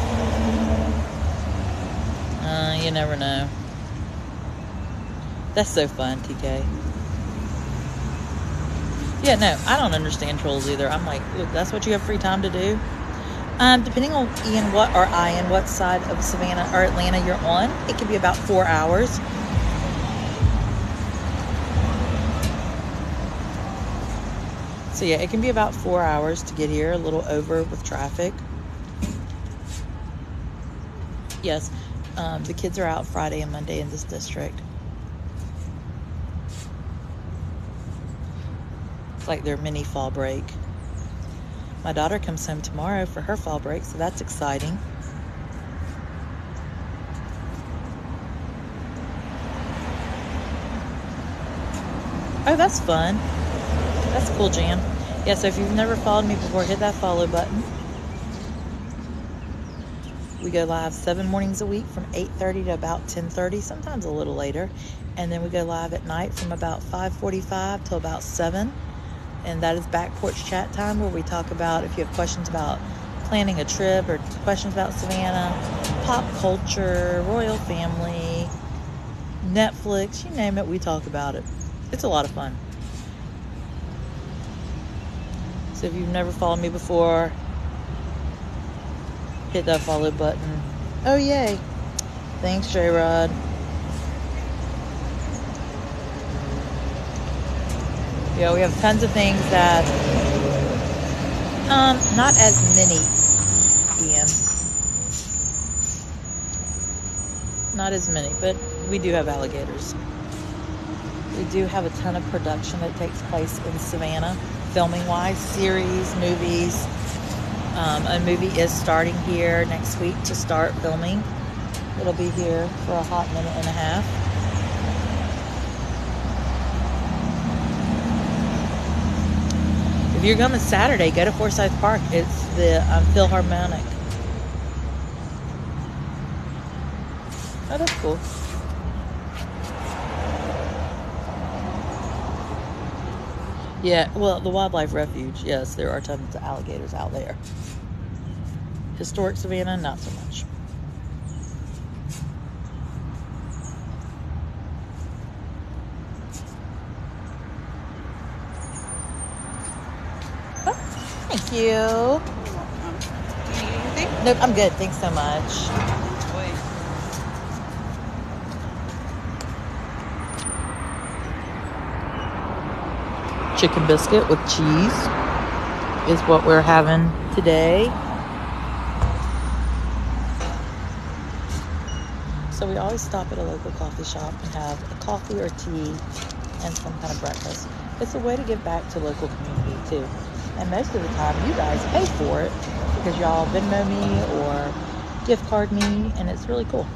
You never know. That's so fun, TK. Yeah, no, I don't understand trolls either. I'm like, look, that's what you have free time to do. Depending on what side of Savannah or Atlanta you're on, it can be about 4 hours. So yeah, it can be about 4 hours to get here, a little over with traffic. Yes, the kids are out Friday and Monday in this district. It's like their mini fall break. My daughter comes home tomorrow for her fall break, so that's exciting. Oh, that's fun. That's cool, Jan. Yeah, so if you've never followed me before, hit that follow button. We go live 7 mornings a week from 8:30 to about 10:30, sometimes a little later. And then we go live at night from about 5:45 till about 7. And that is back porch chat time, where we talk about, if you have questions about planning a trip or questions about Savannah, pop culture, royal family, Netflix, you name it, we talk about it. It's a lot of fun. So if you've never followed me before, hit that follow button. Oh, yay. Thanks, J-Rod. Yeah, we have tons of things that, not as many, Ian. Not as many, but we do have alligators. We do have a ton of production that takes place in Savannah, filming-wise, series, movies. A movie is starting here next week to start filming. It'll be here for a hot minute and a half. If you're coming Saturday, go to Forsyth Park. It's the Philharmonic. Oh, that's cool. Yeah, well, the Wildlife Refuge, yes, there are tons of alligators out there. Historic Savannah, not so much. Oh, thank you. You're welcome. Do you need anything? Nope, I'm good. Thanks so much. Chicken biscuit with cheese is what we're having today. So we always stop at a local coffee shop and have a coffee or tea and some kind of breakfast. It's a way to give back to local community too. And most of the time you guys pay for it because y'all Venmo me or gift card me, and it's really cool.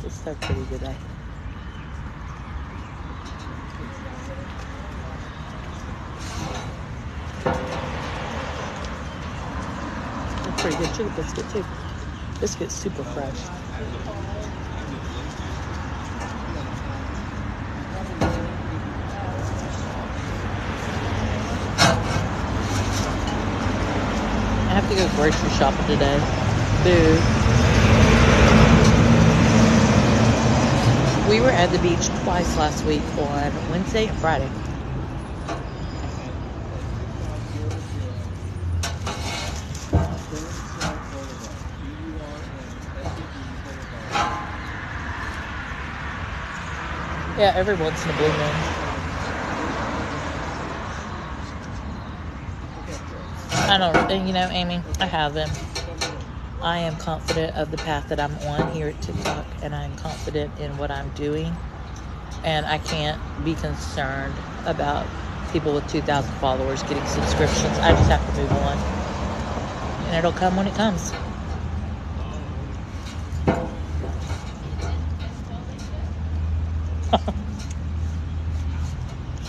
It's so pretty today. It's pretty good chicken biscuit too. Biscuit's super fresh. I have to go grocery shopping today. Boo. We were at the beach twice last week on Wednesday and Friday. Yeah, every once in a blue moon. I don't, and you know, Amy, I haven't. I am confident of the path that I'm on here at TikTok, and I'm confident in what I'm doing, and I can't be concerned about people with 2,000 followers getting subscriptions. I just have to move on, and it'll come when it comes.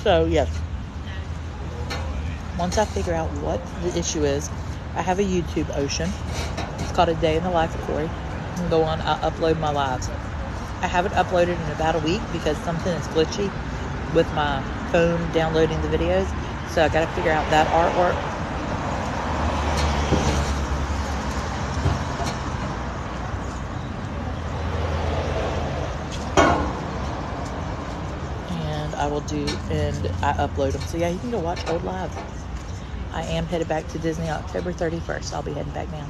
So yes, once I figure out what the issue is, I have a YouTube Ocean. It's called A Day in the Life of Corey. I can go on, I'll upload my lives. I haven't uploaded in about a week because something is glitchy with my phone downloading the videos. So I got to figure out that artwork. And I will do, and I upload them. So yeah, you can go watch old lives. I am headed back to Disney October 31st. I'll be heading back now.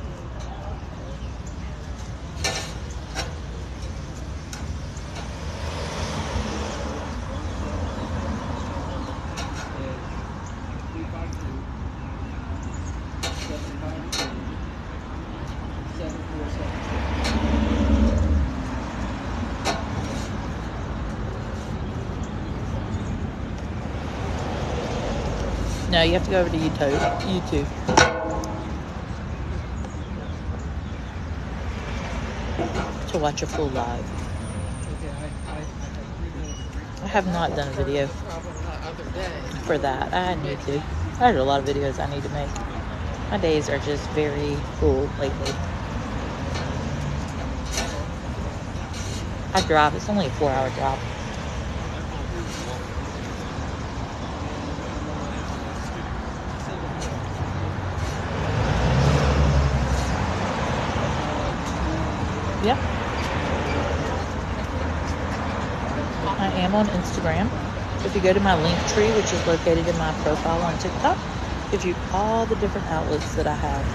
No, you have to go over to YouTube. To watch a full live. I have not done a video for that. I need to. I have a lot of videos I need to make. My days are just very full lately. I drive. It's only a 4-hour drive. Yeah. I am on Instagram. If you go to my link tree, which is located in my profile on TikTok, it gives you all the different outlets that I have.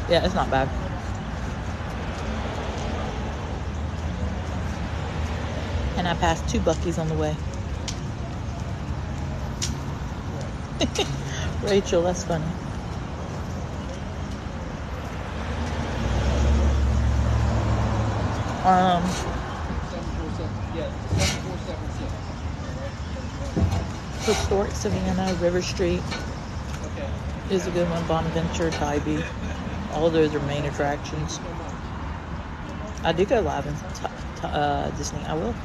Yeah, it's not bad. And I passed 2 Buc-ee's on the way. Rachel, that's funny. Historic Savannah, River Street is a good one. Bonaventure, Tybee. All those are main attractions. I do go live in Disney. I will.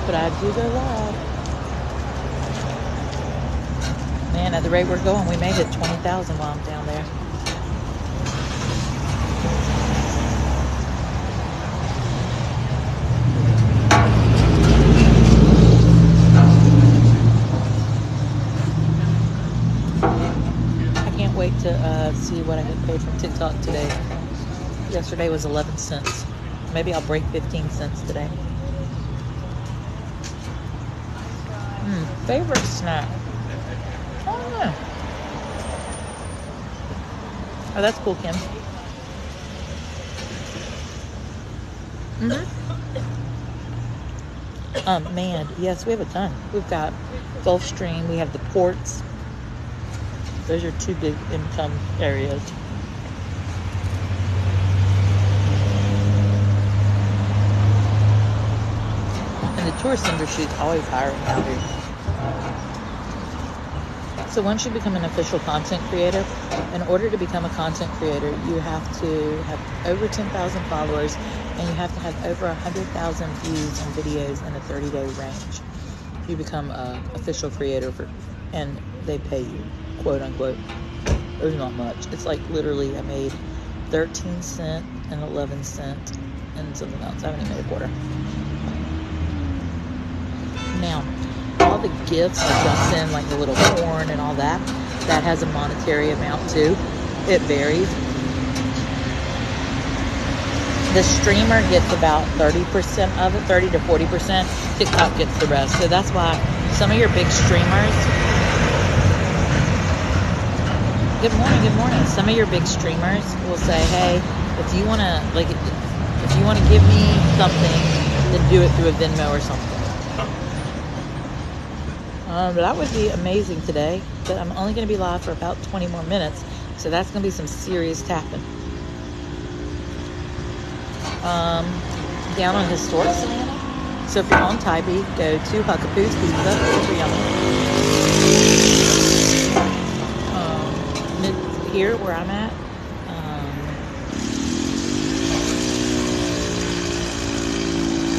But I do go live. Man, at the rate we're going, we may hit 20,000 while I'm down there. I can't wait to see what I get paid from TikTok today. Yesterday was 11 cents. Maybe I'll break 15 cents today. Favorite snack? I don't know. Oh, that's cool, Kim. Man, yes, we have a ton. We've got Gulfstream. We have the ports. Those are 2 big income areas. And the tourist industry is always hiring out here. So once you become an official content creator, in order to become a content creator, you have to have over 10,000 followers and you have to have over 100,000 views on videos in a 30-day range. You become an official creator and they pay you, quote unquote. There's not much. It's like literally I made 13 cents and 11 cents and something else. I haven't even made a quarter. Now, all the gifts that y'all send, like the little corn and all that, that has a monetary amount too. It varies. The streamer gets about 30% of it, 30 to 40%. TikTok gets the rest. So that's why some of your big streamers. Good morning, good morning. Some of your big streamers will say, hey, if you wanna give me something, then do it through a Venmo or something. That would be amazing today, but I'm only going to be live for about 20 more minutes, so that's going to be some serious tapping. Down on Historic Savannah. So if you're on Tybee, go to Huckapoo's Pizza. Super yummy. Here where I'm at,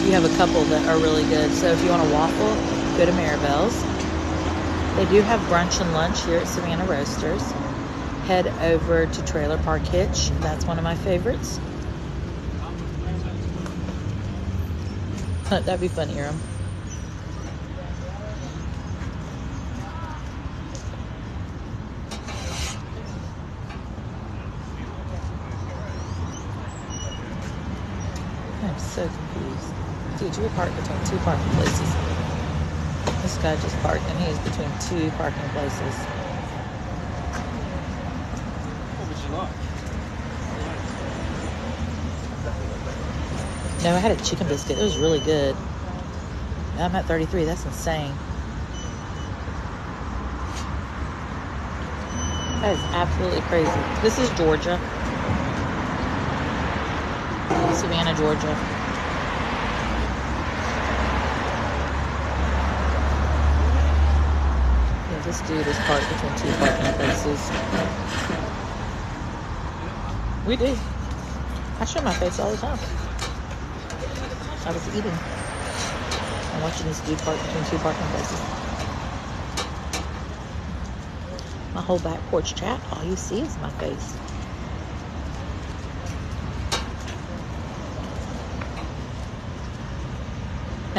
you have a couple that are really good. So if you want a waffle, go to Maribel's. They do have brunch and lunch here at Savannah Roasters. Head over to Trailer Park Hitch. That's one of my favorites. That'd be fun, Iram. I'm so confused. Dude, you were parked between 2 parking places. This guy just parked and he is between 2 parking places. No, I had a chicken biscuit. It was really good. I'm at 33. That's insane. That is absolutely crazy. This is Georgia. Savannah, Georgia. Yeah, this dude is parked between 2 parking places. We do. I show my face all the time. I was eating. I'm watching this dude park between 2 parking places. My whole back porch chat, all you see is my face.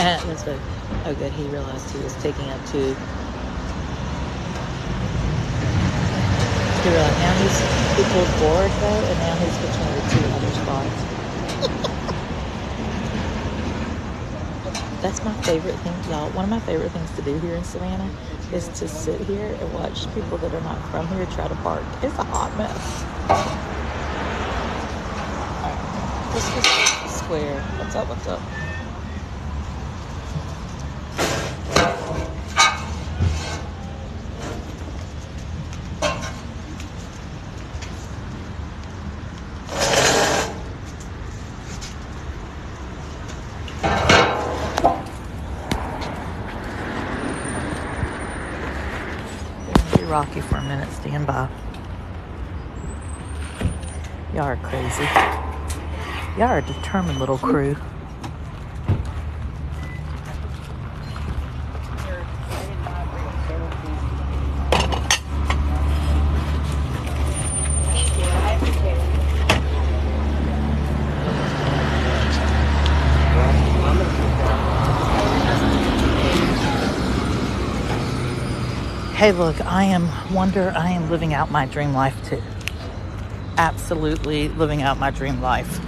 That's what, oh good, he realized he was taking up two. He realized now he pulled forward though, and now he's between the two other spots. That's my favorite thing, y'all. One of my favorite things to do here in Savannah is to sit here and watch people that are not from here try to park. It's a hot mess. Alright, this is square. What's up, what's up? Rocky for a minute. Stand by. Y'all are crazy. Y'all are a determined little crew. Hey, look, I am living out my dream life too. Absolutely living out my dream life.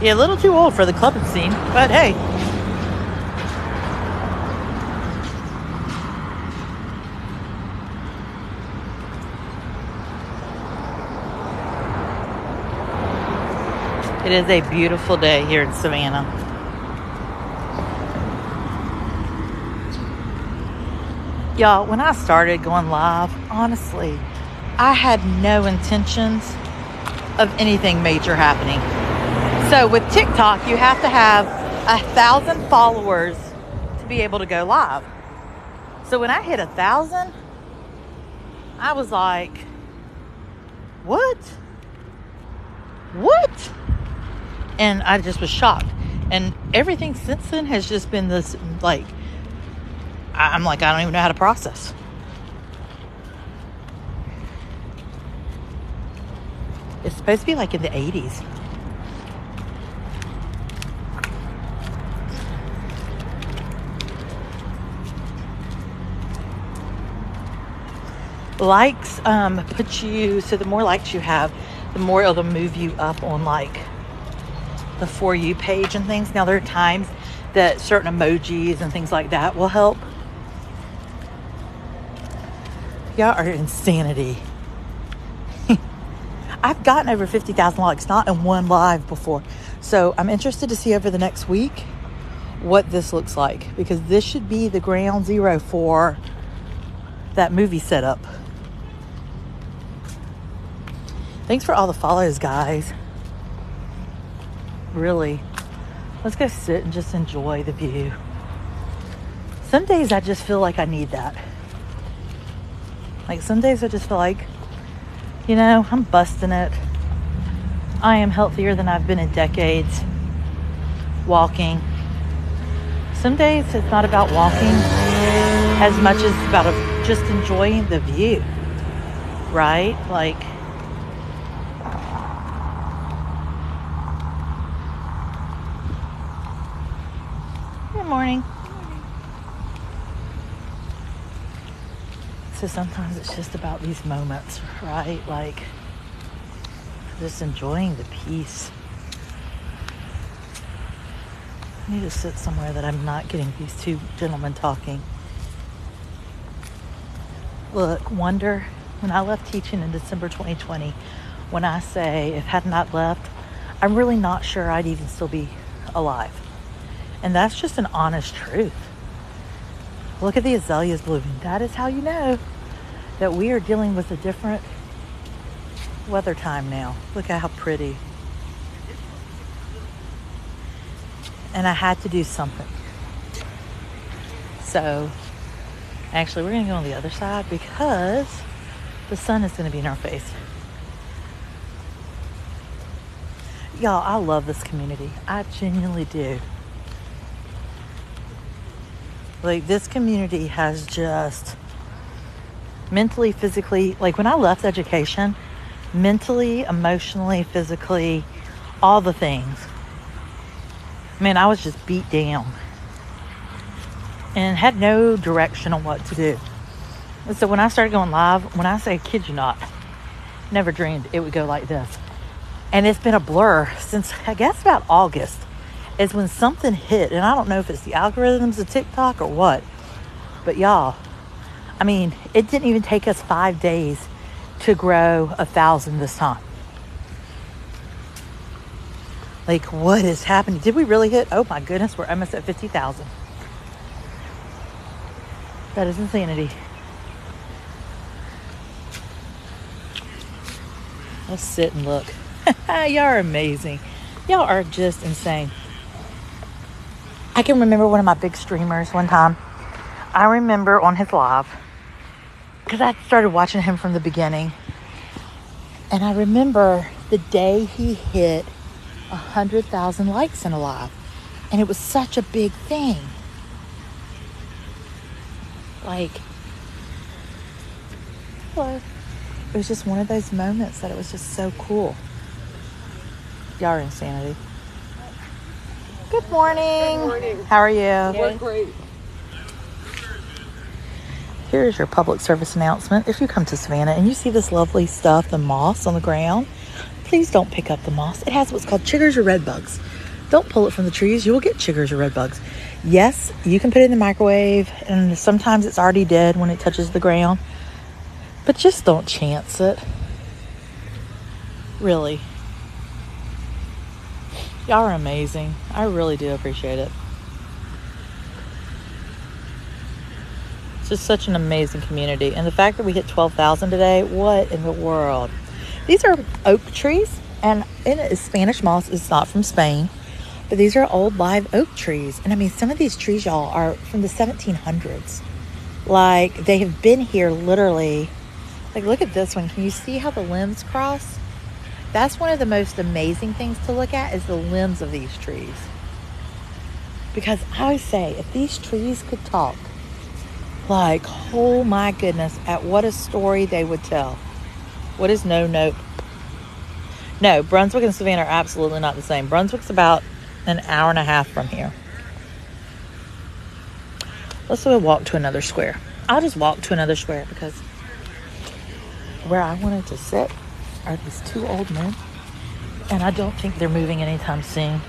Yeah, a little too old for the clubbing scene, but hey. It is a beautiful day here in Savannah. Y'all, when I started going live, honestly, I had no intentions of anything major happening. So with TikTok, you have to have 1,000 followers to be able to go live. So when I hit 1,000, I was like, what? What? And I just was shocked. And everything since then has just been this, like, I'm like, I don't even know how to process. It's supposed to be like in the 80s. Likes put you, so the more likes you have, the more it'll move you up on like the For You page and things. Now there are times that certain emojis and things like that will help. Y'all are insanity. I've gotten over 50,000 likes, not in one live before. So I'm interested to see over the next week what this looks like, because this should be the ground zero for that movie setup. Thanks for all the follows, guys. Really. Let's go sit and just enjoy the view. Some days I just feel like I need that. Like some days I just feel like, you know, I'm busting it. I am healthier than I've been in decades. Walking. Some days it's not about walking as much as it's about just enjoying the view. Right? Like, good morning. So sometimes it's just about these moments, right? Like, just enjoying the peace. I need to sit somewhere that I'm not getting these two gentlemen talking. Look, wonder, when I left teaching in December 2020, when I say, if I had not left, I'm really not sure I'd even still be alive. And that's just an honest truth. Look at the azaleas blooming. That is how you know that we are dealing with a different weather time now. Look at how pretty. And I had to do something. So, actually, we're going to go on the other side because the sun is going to be in our face. Y'all, I love this community. I genuinely do. Like, this community has just mentally, physically, like when I left education, mentally, emotionally, physically, all the things, Man, I was just beat down and had no direction on what to do. And so when I started going live, when I say, kid you not, never dreamed it would go like this. And it's been a blur since, I guess, about August is when something hit. And I don't know if it's the algorithms of TikTok or what. But y'all, I mean, it didn't even take us 5 days to grow 1,000 this time. Like, what is happening? Did we really hit? Oh my goodness, we're almost at 50,000. That is insanity. Let's sit and look. Y'all are amazing. Y'all are just insane. I can remember one of my big streamers one time. I remember on his live, because I started watching him from the beginning. And I remember the day he hit 100,000 likes in a live. And it was such a big thing. Like, hello. It was just one of those moments that it was just so cool. Y'all are insanity. Good morning. Good morning. How are you? We're great. Here's your public service announcement. If you come to Savannah and you see this lovely stuff, the moss on the ground, please don't pick up the moss. It has what's called chiggers or red bugs. Don't pull it from the trees. You will get chiggers or red bugs. Yes, you can put it in the microwave, and sometimes it's already dead when it touches the ground. But just don't chance it. Really. Y'all are amazing. I really do appreciate it. It's just such an amazing community. And the fact that we hit 12,000 today, what in the world? These are oak trees, and it is Spanish moss. It's not from Spain. But these are old live oak trees. And I mean, some of these trees, y'all, are from the 1700s. Like, they have been here literally. Like, look at this one. Can you see how the limbs cross? That's one of the most amazing things to look at is the limbs of these trees. Because I always say, if these trees could talk, like, oh my goodness, at what a story they would tell. What is no? No, Brunswick and Savannah are absolutely not the same. Brunswick's about an hour and a half from here. Let's go walk to another square. I'll just walk to another square because where I wanted to sit are these two old men, and I don't think they're moving anytime soon.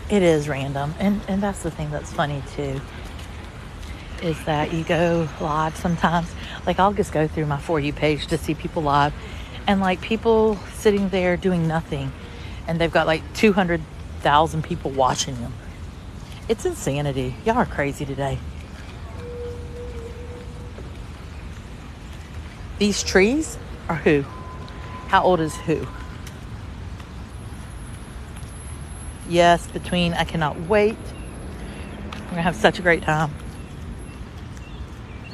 It is random, and that's the thing that's funny too, is that you go live sometimes. Like, I'll just go through my For You page to see people live, and like people sitting there doing nothing, and they've got like 200,000 people watching them. It's insanity. Y'all are crazy today. These trees are who? How old is who? Yes, between, I cannot wait. We're gonna have such a great time.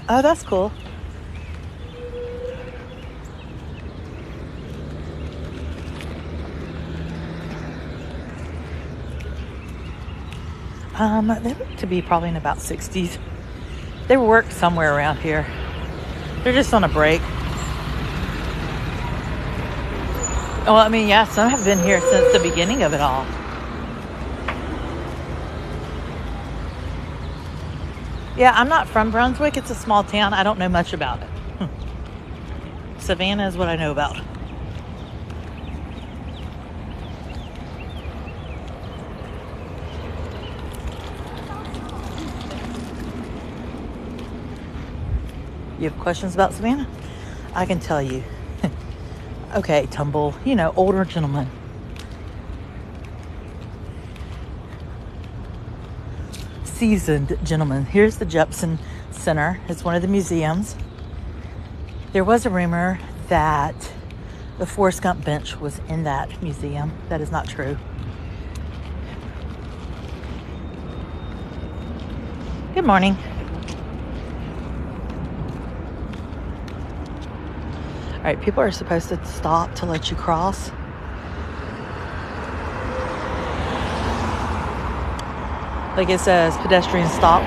Oh, that's cool. They look to be probably in about 60s. They work somewhere around here. They're just on a break. Well, I mean, yeah, some have been here since the beginning of it all. Yeah, I'm not from Brunswick. It's a small town. I don't know much about it. Savannah is what I know about. You have questions about Savannah? I can tell you. Okay, Tumble, you know, older gentleman. Seasoned gentleman. Here's the Jepson Center. It's one of the museums. There was a rumor that the Forrest Gump bench was in that museum. That is not true. Good morning. All right, people are supposed to stop to let you cross. Like it says, pedestrian stop.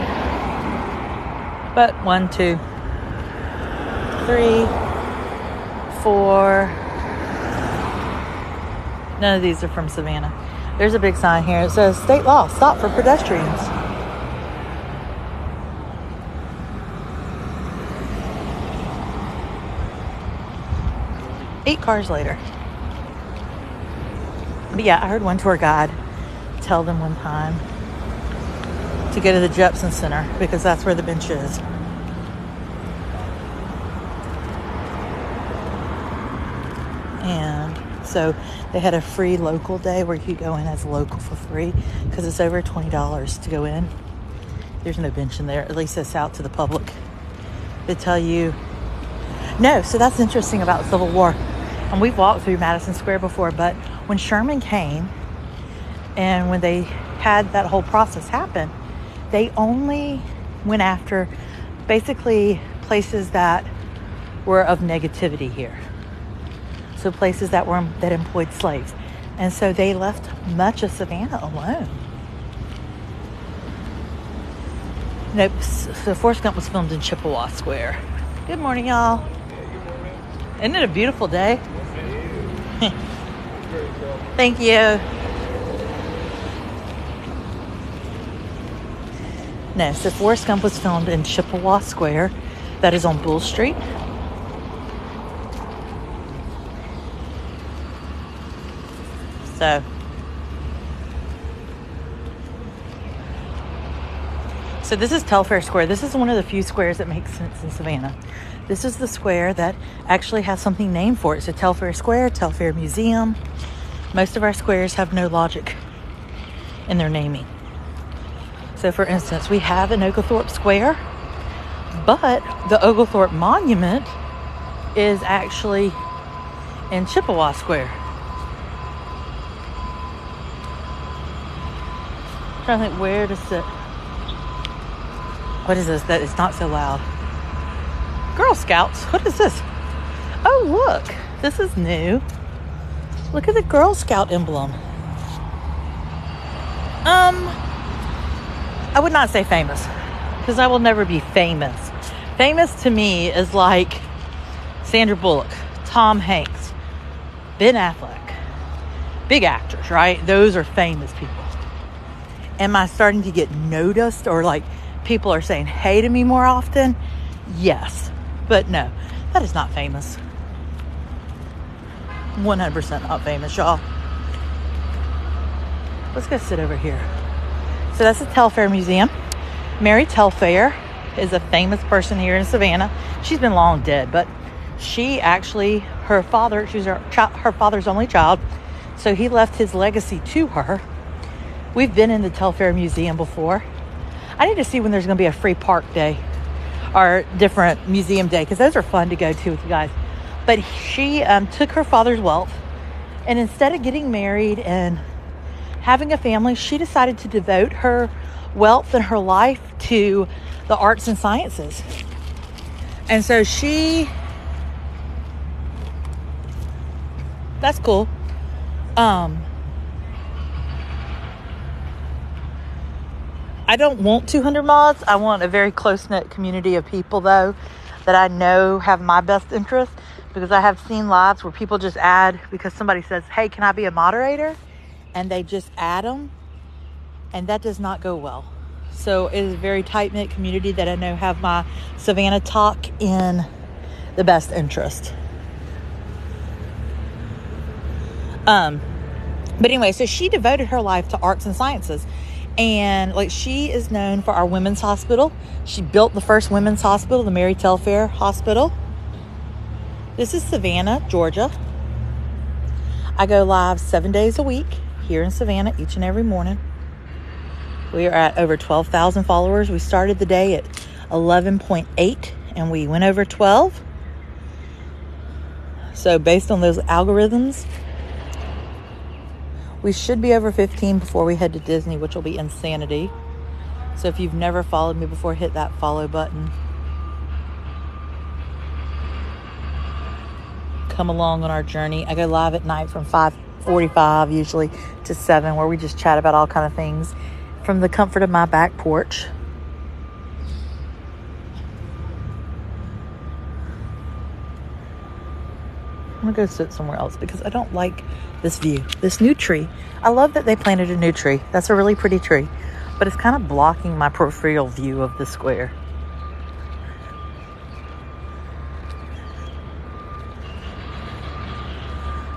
But 1, 2, 3, 4, None of these are from Savannah. There's a big sign here. It says state law, stop for pedestrians. Eight cars later. But yeah, I heard one tour guide tell them one time to go to the Jepson Center because that's where the bench is. And so they had a free local day where you could go in as a local for free because it's over $20 to go in. There's no bench in there. At least it's out to the public. They tell you no. So that's interesting about the Civil War. And we've walked through Madison Square before, but when Sherman came and when they had that whole process happen, they only went after basically places that were of negativity here. So places that employed slaves. And so they left much of Savannah alone. Nope. So Forrest Gump was filmed in Chippewa Square. Good morning, y'all. Isn't it a beautiful day? Thank you. No, so Forrest Gump was filmed in Chippewa Square. That is on Bull Street. So this is Telfair Square. This is one of the few squares that makes sense in Savannah. This is the square that actually has something named for it. So Telfair Square, Telfair Museum. Most of our squares have no logic in their naming. So for instance, we have an Oglethorpe Square, but the Oglethorpe Monument is actually in Chippewa Square. I'm trying to think where to sit. What is this? That is not so loud. Girl Scouts. What is this? Oh, look. This is new. Look at the Girl Scout emblem. I would not say famous because I will never be famous. Famous to me is like Sandra Bullock, Tom Hanks, Ben Affleck. Big actors, right? Those are famous people. Am I starting to get noticed or like people are saying hey to me more often? Yes. But no, that is not famous. 100% not famous, y'all. Let's go sit over here. So that's the Telfair Museum. Mary Telfair is a famous person here in Savannah. She's been long dead, but she actually, her father, she was her father's only child, so he left his legacy to her. We've been in the Telfair Museum before. I need to see when there's going to be a free park day or different museum day, because those are fun to go to with you guys. But she took her father's wealth, and instead of getting married and having a family, she decided to devote her wealth and her life to the arts and sciences. And so that's cool. I don't want 200 mods. I want a very close-knit community of people, though, that I know have my best interest, because I have seen lives where people just add because somebody says, hey, can I be a moderator? And they just add them, and that does not go well. So it is a very tight-knit community that I know have my Savannah talk in the best interest. But anyway, so she devoted her life to arts and sciences. And like, she is known for our women's hospital. She built the first women's hospital, the Mary Telfair Hospital. This is Savannah, Georgia. I go live 7 days a week here in Savannah each and every morning. We are at over 12,000 followers. We started the day at 11.8 and we went over 12. So based on those algorithms, we should be over 15 before we head to Disney, which will be insanity. So if you've never followed me before, hit that follow button. Come along on our journey. I go live at night from 5:45 usually to 7, where we just chat about all kind of things from the comfort of my back porch. I'm gonna go sit somewhere else because I don't like this view, this new tree. I love that they planted a new tree. That's a really pretty tree, but it's kind of blocking my peripheral view of the square.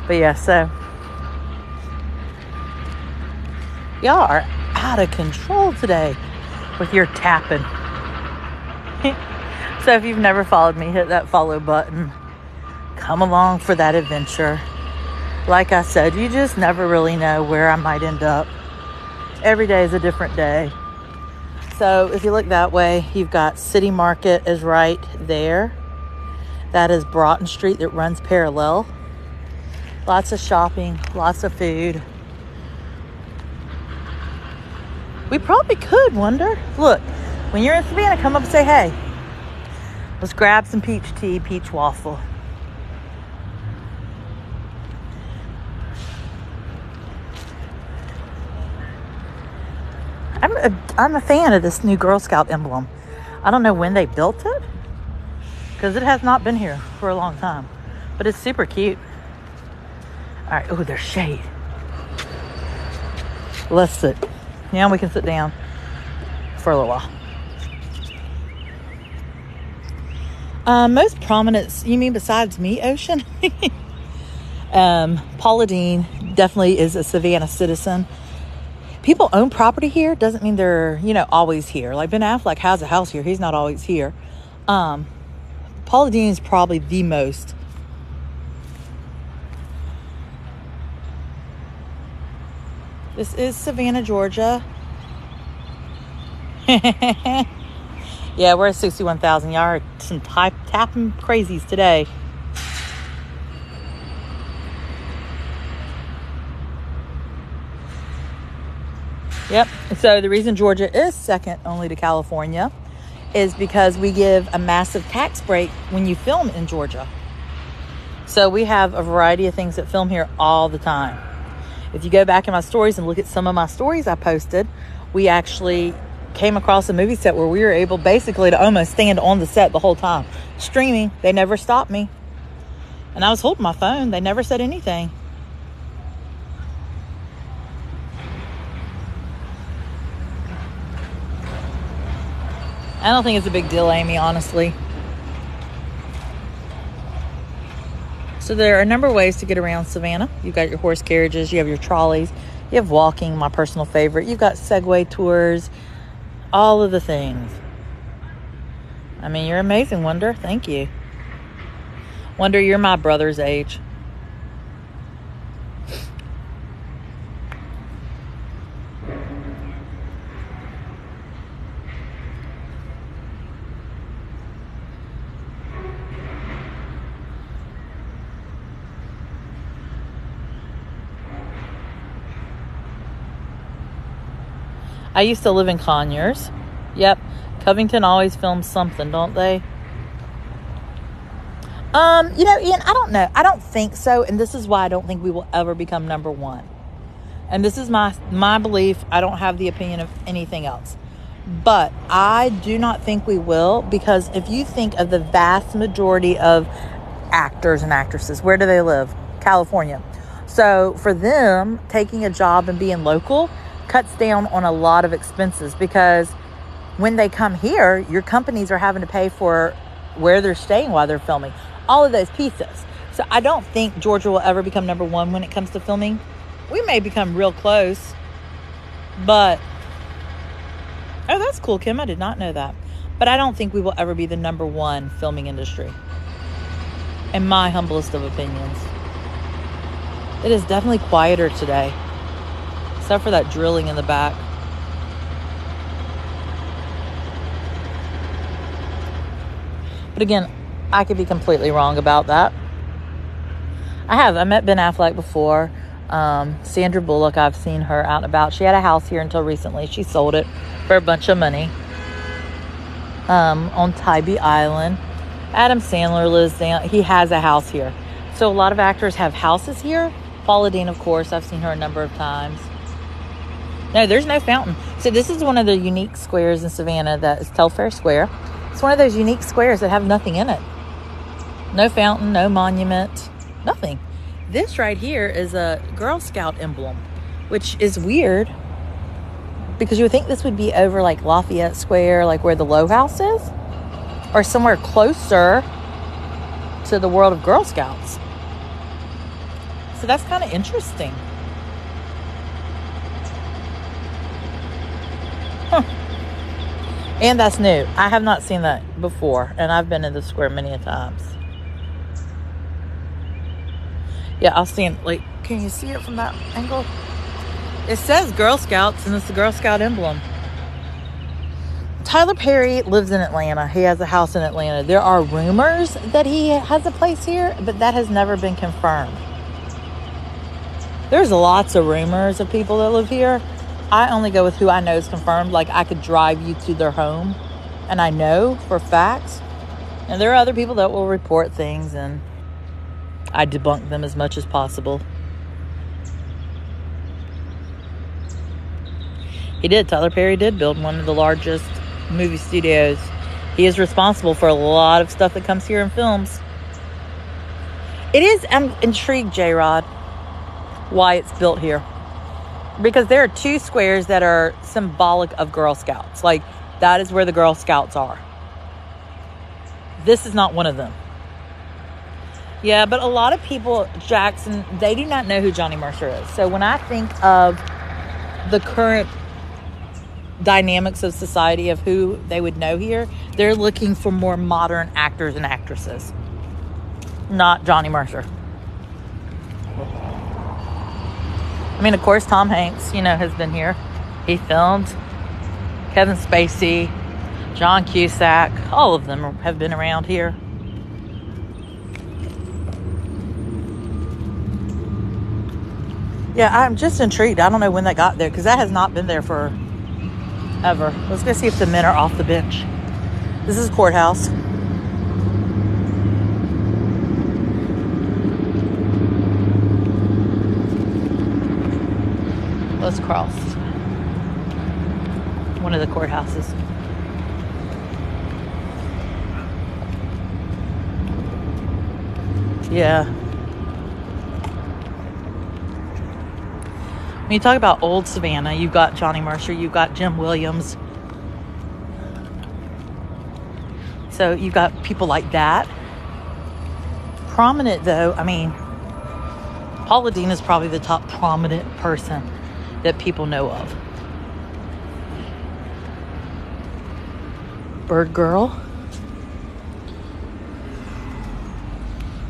But yeah, so y'all are out of control today with your tapping. So if you've never followed me, hit that follow button. Come along for that adventure. Like I said, you just never really know where I might end up. Every day is a different day. So if you look that way, you've got City Market is right there. That is Broughton Street that runs parallel. Lots of shopping, lots of food. We probably could, wonder. Look, when you're in Savannah, come up and say, hey, let's grab some peach tea, peach waffle. I'm a fan of this new Girl Scout emblem. I don't know when they built it, because it has not been here for a long time, but it's super cute. All right, oh, there's shade. Let's sit. Yeah, we can sit down for a little while. Most prominent, you mean besides me, Ocean? Paula Deen definitely is a Savannah citizen. People own property here doesn't mean they're, always here. Like Ben Affleck has a house here. He's not always here. Paula Deen is probably the most. This is Savannah, Georgia. Yeah, we're at 61,000 yards. Some tapping crazies today. Yep. So the reason Georgia is second only to California is because we give a massive tax break when you film in Georgia. So we have a variety of things that film here all the time. If you go back in my stories and look at some of my stories I posted, we actually came across a movie set where we were able basically to almost stand on the set the whole time. Streaming, they never stopped me. And I was holding my phone. They never said anything. I don't think it's a big deal, Amy, honestly. So there are a number of ways to get around Savannah. You've got your horse carriages, you have your trolleys, you have walking, my personal favorite. You've got Segway tours, all of the things. I mean, you're amazing, Wonder. Thank you. Wonder, you're my brother's age. I used to live in Conyers. Yep. Covington always films something, don't they? Ian, I don't know. I don't think so. And this is why I don't think we will ever become number one. And this is my belief. I don't have the opinion of anything else. But I do not think we will, because if you think of the vast majority of actors and actresses, where do they live? California. So for them, taking a job and being local cuts down on a lot of expenses, because when they come here, your companies are having to pay for where they're staying while they're filming, all of those pieces. So I don't think Georgia will ever become number one when it comes to filming. We may become real close, but oh, that's cool, Kim. I did not know that. But I don't think we will ever be the number one filming industry, in my humblest of opinions. It is definitely quieter today, except for that drilling in the back. But again, I could be completely wrong about that. I met Ben Affleck before. Sandra Bullock, I've seen her out and about. She had a house here until recently. She sold it for a bunch of money. On Tybee Island. Adam Sandler lives down. He has a house here. So a lot of actors have houses here. Paula Deen, of course. I've seen her a number of times. No, there's no fountain. So this is one of the unique squares in Savannah that is Telfair Square. It's one of those unique squares that have nothing in it. No fountain, no monument, nothing. This right here is a Girl Scout emblem, which is weird because you would think this would be over like Lafayette Square, like where the Low House is, or somewhere closer to the world of Girl Scouts. So that's kind of interesting. Huh. And that's new. I have not seen that before, and I've been in the square many a times. Yeah, I'll stand, like, can you see it from that angle? It says Girl Scouts, and it's the Girl Scout emblem. Tyler Perry lives in Atlanta. He has a house in Atlanta. There are rumors that he has a place here, but that has never been confirmed. There's lots of rumors of people that live here. I only go with who I know is confirmed. Like, I could drive you to their home, and I know for facts. And there are other people that will report things, and I debunk them as much as possible. Tyler Perry did build one of the largest movie studios. He is responsible for a lot of stuff that comes here in films. I'm intrigued, J-Rod, why it's built here. Because there are two squares that are symbolic of Girl Scouts. Like, that is where the Girl Scouts are. This is not one of them. Yeah, but a lot of people, Jackson, they do not know who Johnny Mercer is. So when I think of the current dynamics of society of who they would know here, they're looking for more modern actors and actresses, not Johnny Mercer. I mean, of course, Tom Hanks, has been here. He filmed. Kevin Spacey, John Cusack, all of them have been around here. Yeah, I'm just intrigued. I don't know when that got there, because that has not been there for ever. Let's go see if the men are off the bench. This is courthouse. Let's cross one of the courthouses. Yeah. When you talk about old Savannah, you've got Johnny Mercer, you've got Jim Williams. So you've got people like that. Prominent, though, I mean, Paula Deen is probably the top prominent person that people know of. Bird Girl.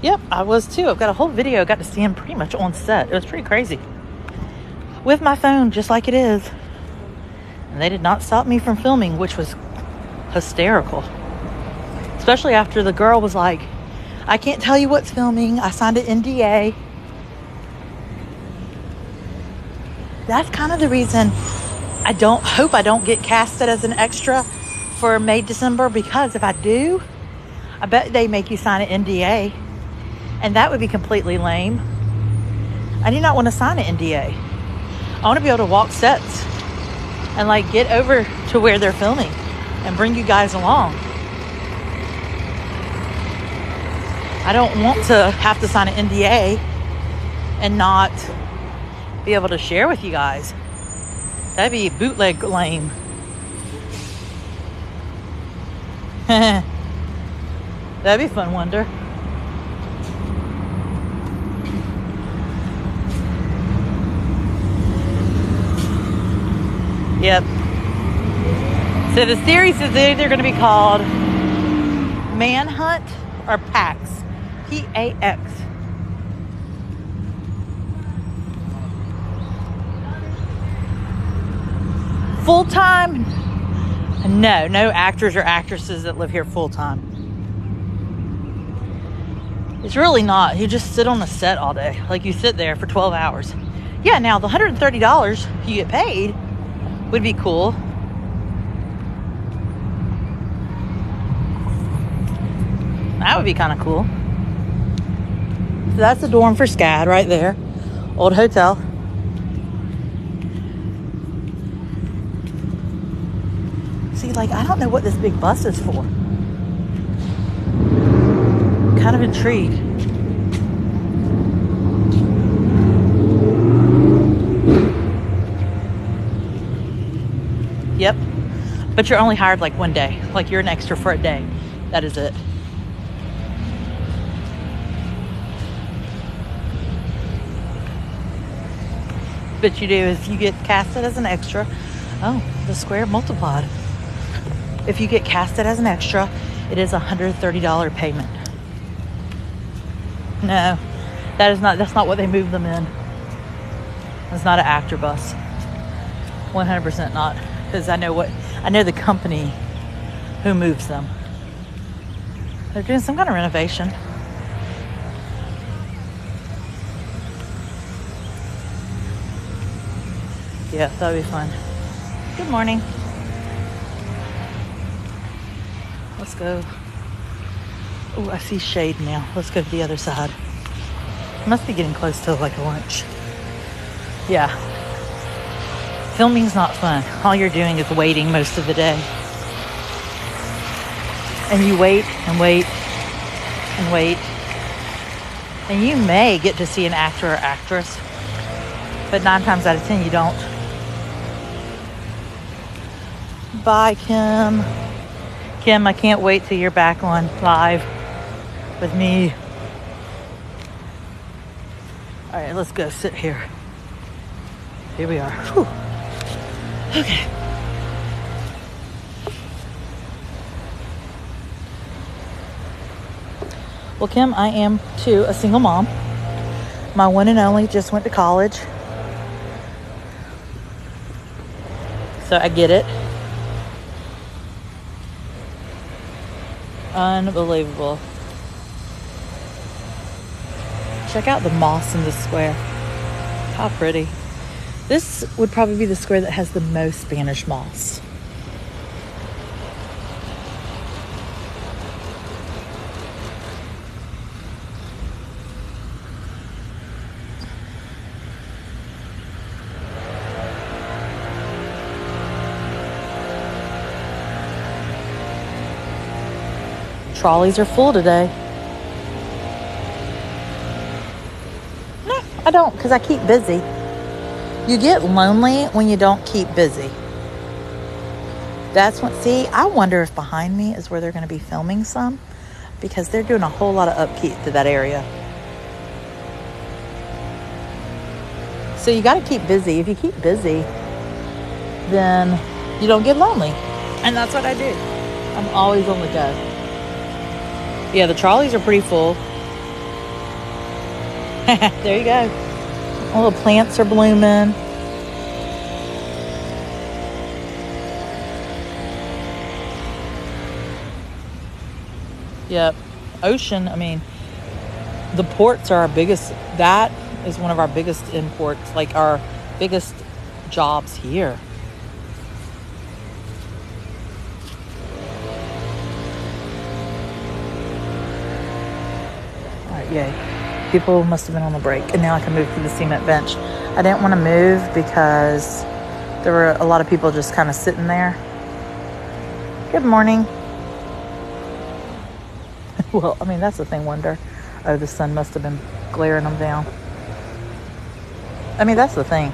Yep, I was too. I've got a whole video. I got to see him pretty much on set. It was pretty crazy. With my phone, just like it is. And they did not stop me from filming, which was hysterical. Especially after the girl was like, I can't tell you what's filming. I signed an NDA. That's kind of the reason I hope I don't get casted as an extra for May, December, because if I do, I bet they make you sign an NDA, and that would be completely lame. I do not want to sign an NDA. I want to be able to walk sets and like get over to where they're filming and bring you guys along. I don't want to have to sign an NDA and not be able to share with you guys. That'd be bootleg lame. That'd be fun, wonder. Yep. So the series is either going to be called Manhunt or PAX. PAX. Full-time? No actors or actresses that live here full-time. It's really not. You just sit on a set all day. Like, you sit there for 12 hours. Yeah, now the $130 you get paid would be cool. That would be kind of cool. So that's the dorm for SCAD right there. Old hotel. See, like, I don't know what this big bus is for. Kind of intrigued. Yep. But you're only hired like one day. Like you're an extra for a day. That is it. But you do is you get casted as an extra. Oh, the square multiplied. If you get casted as an extra, it is a $130 payment. No, that's not what they move them in. It's not an actor bus. 100% not. Because I know the company who moves them. They're doing some kind of renovation. Yeah, that would be fun. Good morning. Let's go. Oh, I see shade now. Let's go to the other side. Must be getting close to like lunch. Yeah. Filming's not fun. All you're doing is waiting most of the day. And you wait and wait and wait. And you may get to see an actor or actress, but 9 times out of 10 you don't. Bye, Kim. Kim, I can't wait till you're back on live with me. All right, let's go sit here. Here we are. Whew. Okay. Well, Kim, I am too a single mom. My one and only just went to college. So I get it. Unbelievable. Check out the moss in this square. How pretty. This would probably be the square that has the most Spanish moss. Trolleys are full today. No, I don't, because I keep busy. You get lonely when you don't keep busy. That's what, see, I wonder if behind me is where they're going to be filming some, because they're doing a whole lot of upkeep to that area. So you got to keep busy. If you keep busy, then you don't get lonely. And that's what I do. I'm always on the go. Yeah, the trolleys are pretty full. There you go. All the plants are blooming. Yep. Ocean, I mean, the ports are our biggest, that is one of our biggest imports, like our biggest jobs here. Yay. People must have been on the break, and now I can move to the cement bench. I didn't want to move because there were a lot of people just kind of sitting there. Good morning. Well, I mean, that's the thing, wonder. Oh, the sun must have been glaring them down. I mean, that's the thing.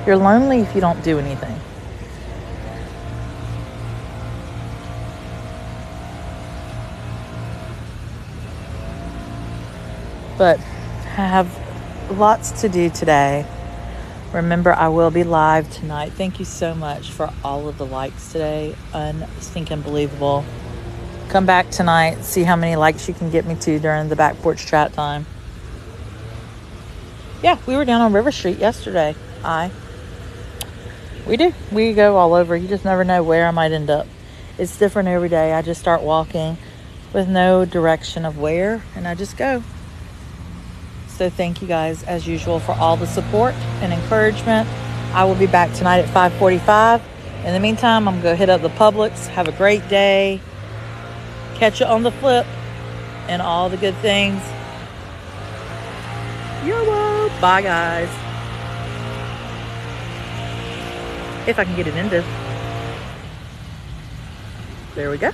You're lonely if you don't do anything. But I have lots to do today. Remember, I will be live tonight. Thank you so much for all of the likes today. Unstinking believable. Come back tonight. See how many likes you can get me to during the back porch chat time. Yeah, we were down on River Street yesterday. We do. We go all over. You just never know where I might end up. It's different every day. I just start walking with no direction of where, and I just go. So thank you guys, as usual, for all the support and encouragement. I will be back tonight at 5:45. In the meantime, I'm going to hit up the Publix. Have a great day. Catch you on the flip and all the good things. YOLO. Bye, guys. If I can get it into. There we go.